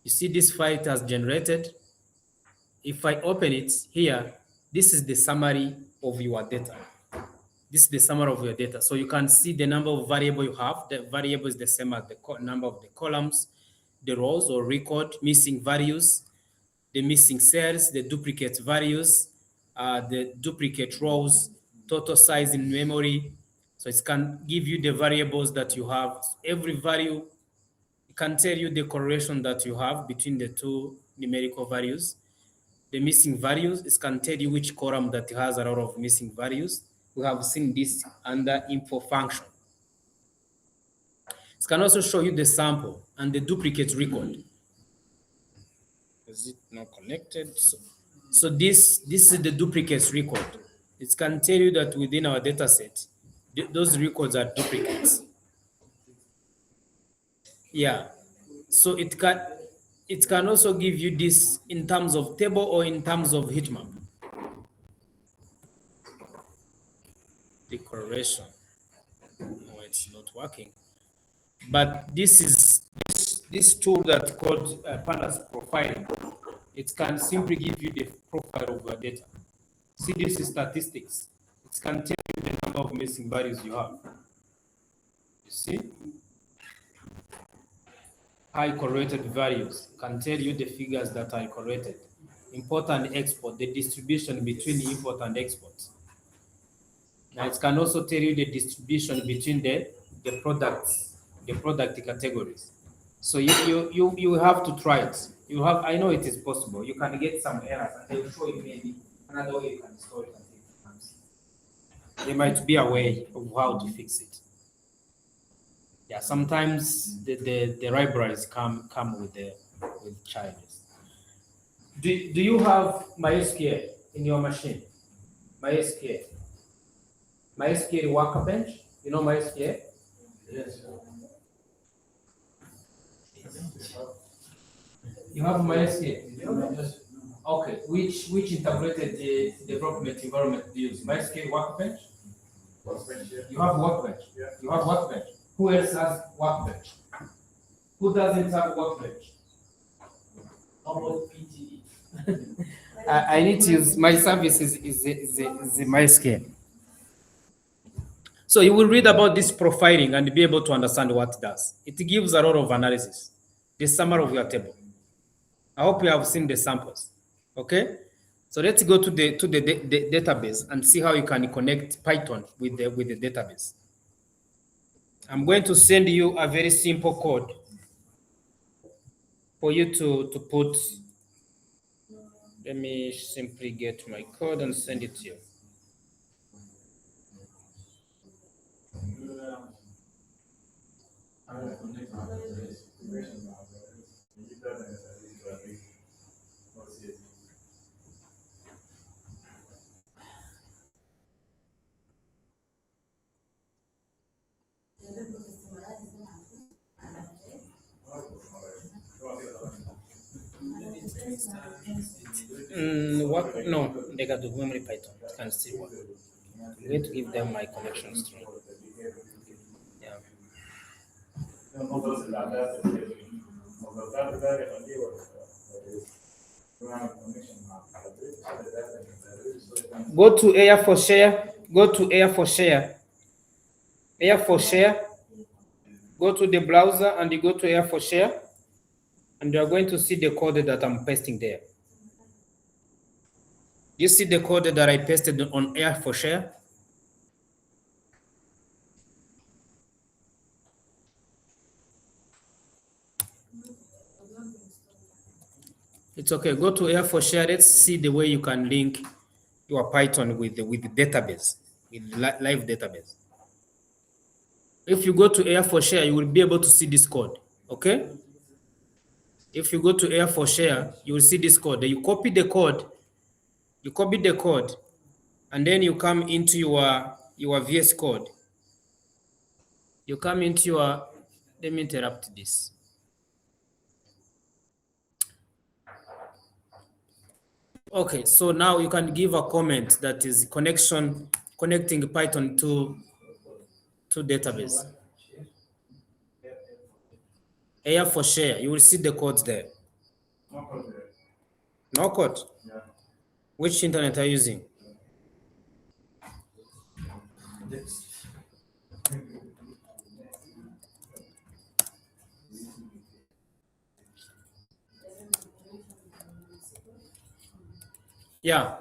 You see this file it has generated. If I open it here, this is the summary of your data. This is the summary of your data. So you can see the number of variable you have. The variable is the same as the number of the columns, the rows or record, missing values, the missing cells, the duplicate values, the duplicate rows, total size in memory. So it can give you the variables that you have. Every value, it can tell you the correlation that you have between the two numerical values. The missing values, it can tell you which column that has a lot of missing values. We have seen this under info function. It can also show you the sample and the duplicate record. Is it not connected? So this is the duplicate record. It can tell you that within our data set, those records are duplicates. Yeah. So it can also give you this in terms of table or in terms of heat map. The correlation. No, it's not working. But this tool that's called Pandas Profiling. It can simply give you the profile of your data. See, this is statistics. It can tell you the number of missing values you have. You see? High correlated values can tell you the figures that are correlated. Import and export, the distribution between import and export. Now it can also tell you the distribution between the products, the product categories. So you have to try it. I know it is possible. You can get some errors and they will show you maybe another way you can store it until it comes. There might be a way of how to fix it. Yeah, sometimes the libraries come with charges. Do you have MySQL in your machine? MySQL Workbench. You know MySQL? Yes. You have MySQL. Okay. Which integrated development environment do you use? MySQL Workbench. You have Workbench. Yeah. You have Workbench. Who else has Workbench? Who doesn't have Workbench? How about PTE? I need to use my service is the MySQL. So you will read about this profiling and be able to understand what it does. It gives a lot of analysis. The summary of your table. I hope you have seen the samples. Okay. So let's go to the database and see how you can connect Python with the database. I'm going to send you a very simple code for you to put. Let me simply get my code and send it to you. What? No, they got the memory Python. It can still work. I'm going to give them my connection string. Yeah. Go to Air for Share. Go to Air for Share. Air for Share. Go to the browser and you go to Air for Share. And you are going to see the code that I'm pasting there. You see the code that I pasted on Air for Share? It's okay. Go to Air for Share. Let's see the way you can link your Python with the database, with live database. If you go to Air for Share, you will be able to see this code. Okay? If you go to Air for Share, you will see this code. You copy the code. You copy the code, and then you come into your VS Code. You come into your. Let me interrupt this. Okay, so now you can give a comment that is connecting Python to database. Air for Share, you will see the codes there. No code? Which internet are you using? Yeah.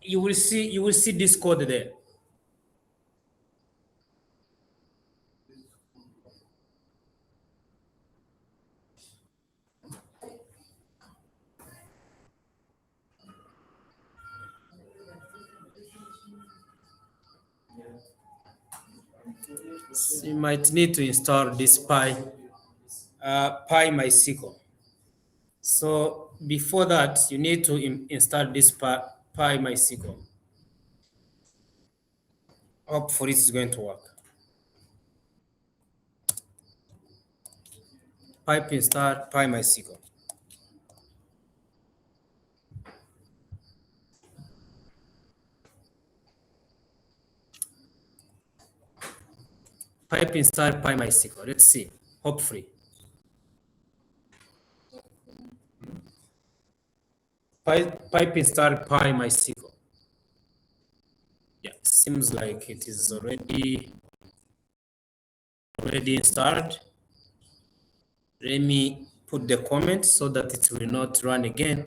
You will see this code there. So you might need to install this PyMySQL. So before that, you need to install this PyMySQL. Hopefully it's going to work. Pipe install PyMySQL. Pipe install PyMySQL. Let's see. Hopefully. Pipe install PyMySQL. Yeah, seems like it is already installed. Let me put the comment so that it will not run again.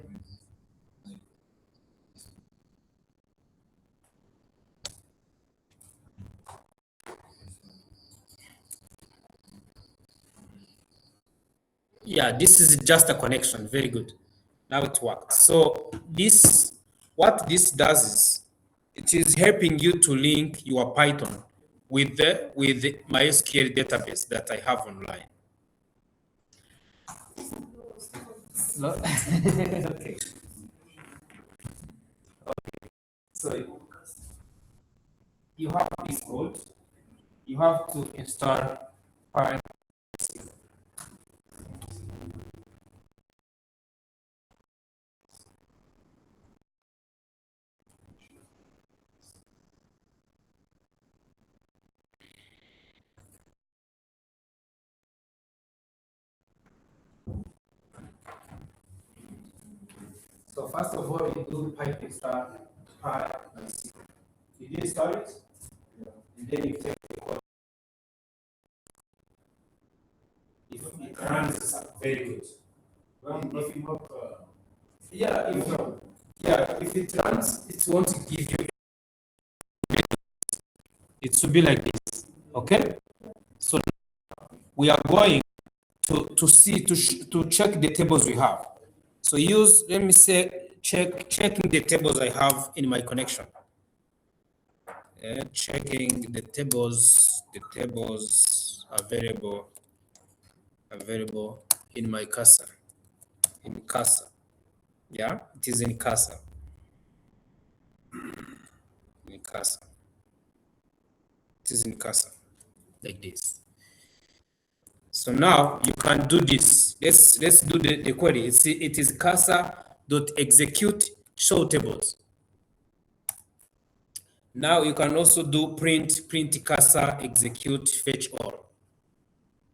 Yeah, this is just a connection. Very good. Now it works. So what this does is it is helping you to link your Python with the MySQL database that I have online. Okay. So you have this code. You have to install Python. So first of all, you do pipe install PyMySQL. You install it, and then you take the code. If it runs very good. If it runs, it won't give you. It should be like this. Okay. So we are going to check the tables we have. So let me say checking the tables I have in my connection. Checking the tables available in my casa. In casa. Yeah, it is in casa. In casa. It is in casa. Like this. So now you can do this. Let's do the query. It is casa.execute show tables. Now you can also do print casa execute fetch all.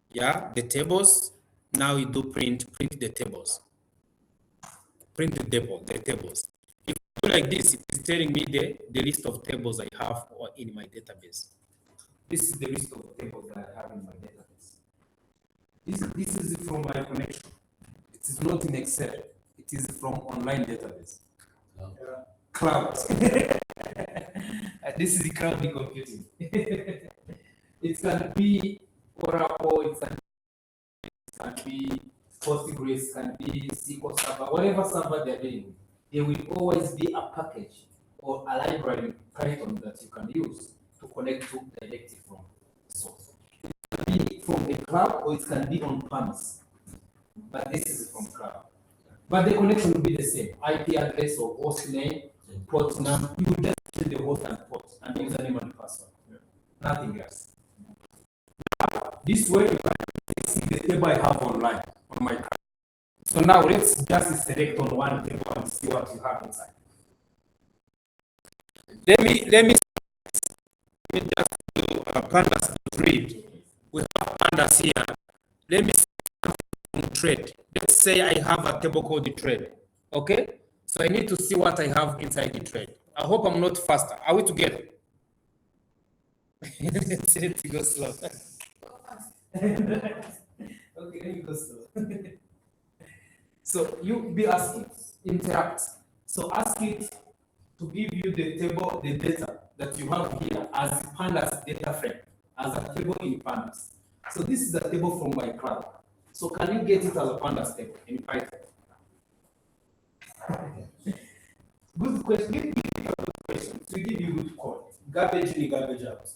Yeah, the tables. Now you do print the tables. Print the tables. If I do like this, it is telling me the list of tables I have in my database. This is the list of tables that I have in my database. This is from my connection. It is not in Excel. It is from online database. Cloud. This is the cloud computing. It can be Oracle, it can be Postgres, can be SQL Server, whatever server they're dealing with. There will always be a package or a library Python that you can use to connect to directly from the source. It can be from the cloud or it can be on premise. But this is from cloud. But the connection will be the same. IP address or host name, port number. You will just change the host and port and username and password. Nothing else. This way you can see the table I have online on my card. So now let's just select on one table and see what you have inside. Let me just do pandas read. We have pandas here. Let me trade. Let's say I have a table called the trade. Okay? So I need to see what I have inside the trade. I hope I'm not faster. Are we together? Let's go slow. Okay, let me go slow. So you be asking, interact. So ask it to give you the table, the data that you have here as pandas data frame, as a table in pandas. So this is a table from my cloud. So can you get it as a pandas table in Python? Good question. Give me a good question to give you good code. Garbage in, garbage out.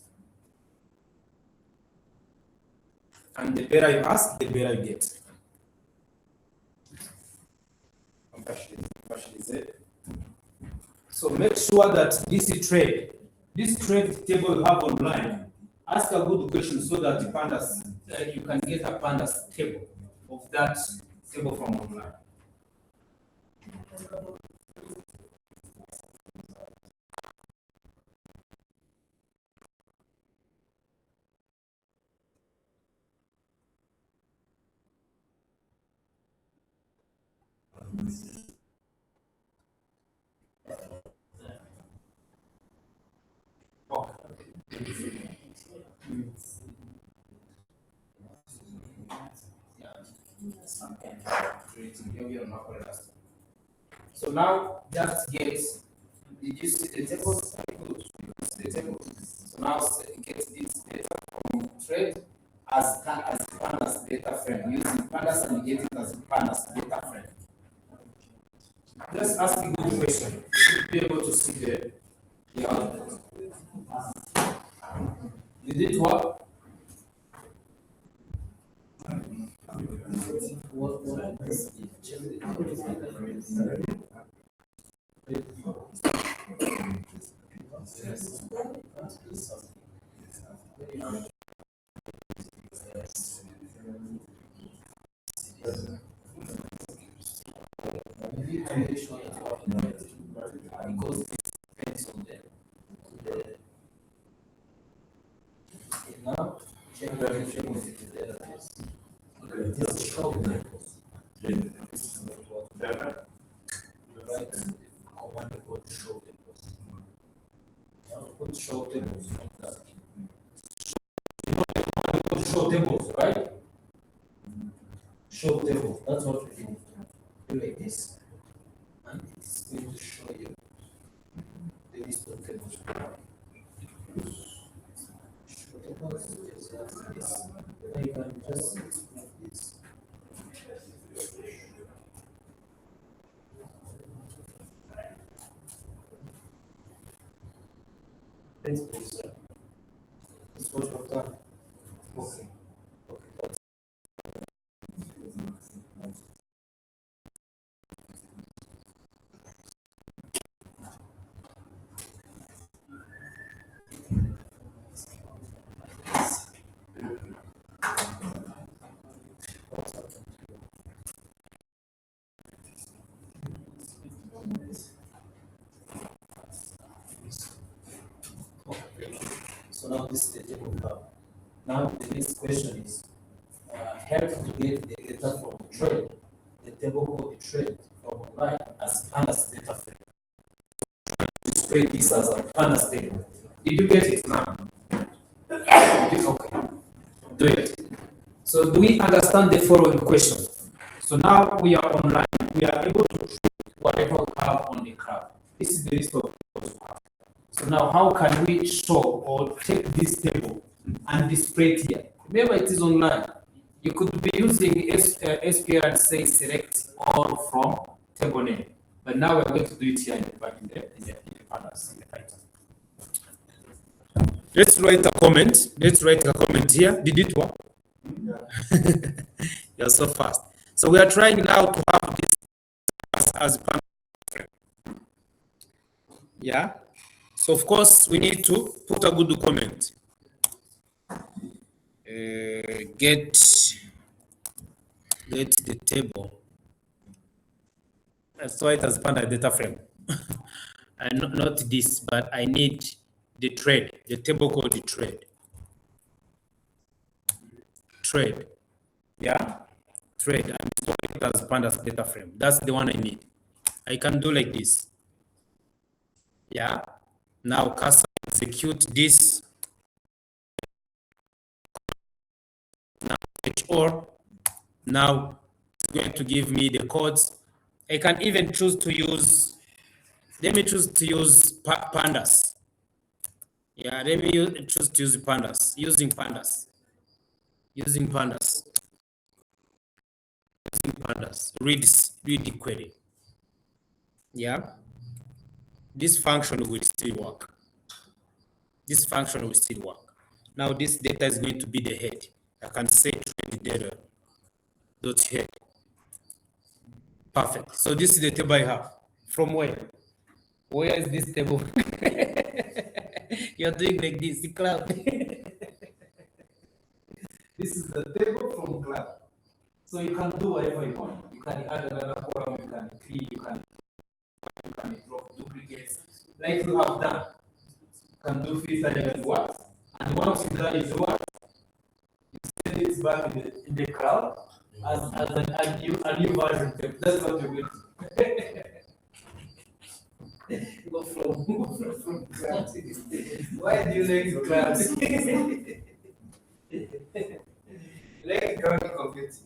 And the better you ask, the better you get. So make sure that this trade table you have online, ask a good question so that the pandas, you can get a pandas table of that table from online. So now just get, did you see the tables? Good. The tables. So now get this data from trade as pandas data frame, using pandas and get it as pandas data frame. Just ask a good question. You should be able to see the output. Did it work? Because it depends on them. Now, check the everything with the database. Okay, this is show tables. This is what data. Right, command code show tables. Now, put show tables. Show tables, right? Show tables. That's what we do. Do like this, and it's going to show you the list of tables. Show tables is like this. And you can just like this. Thanks, please. That's what you've done. Okay. So now this is the table we have. Now the next question is, help to get the data from trade, the table called trade from online as pandas data frame. Display this as a pandas table. Did you get it now? Okay. Do it. So do we understand the following question? So now we are online. We are able to choose whatever we have on the graph. This is the list of tables we have. So now how can we show or take this table and display it here? Remember it is online. You could be using SQL and say select all from table name. But now we're going to do it here in the pandas, in the Python. Let's write a comment. Let's write a comment here. Did it work? You're so fast. So we are trying now to have this as pandas. Yeah. So of course we need to put a good comment. Get the table. I saw it as panda data frame. And not this, but I need the trade, the table called the trade. Trade. Yeah. Trade. And store it as pandas data frame. That's the one I need. I can do like this. Yeah. Now cursor execute this. Now or now it's going to give me the codes. I can even choose to use, let me choose to use pandas. Yeah, let me choose to use pandas, using pandas. Using pandas. Using pandas. Read the query. Yeah. This function will still work. This function will still work. Now this data is going to be the head. I can say trade data dot head. Perfect. So this is the table I have. From where? Where is this table? You're doing like this, the cloud. This is the table from cloud. So you can do whatever you want. You can add another column, you can clean, you can drop duplicates, like you have done. You can do filtering and what? And once you done is what? You send it back in the cloud as a new version. That's what you're going to do. Go from cloud. Why do you like clouds? Like cloud computing.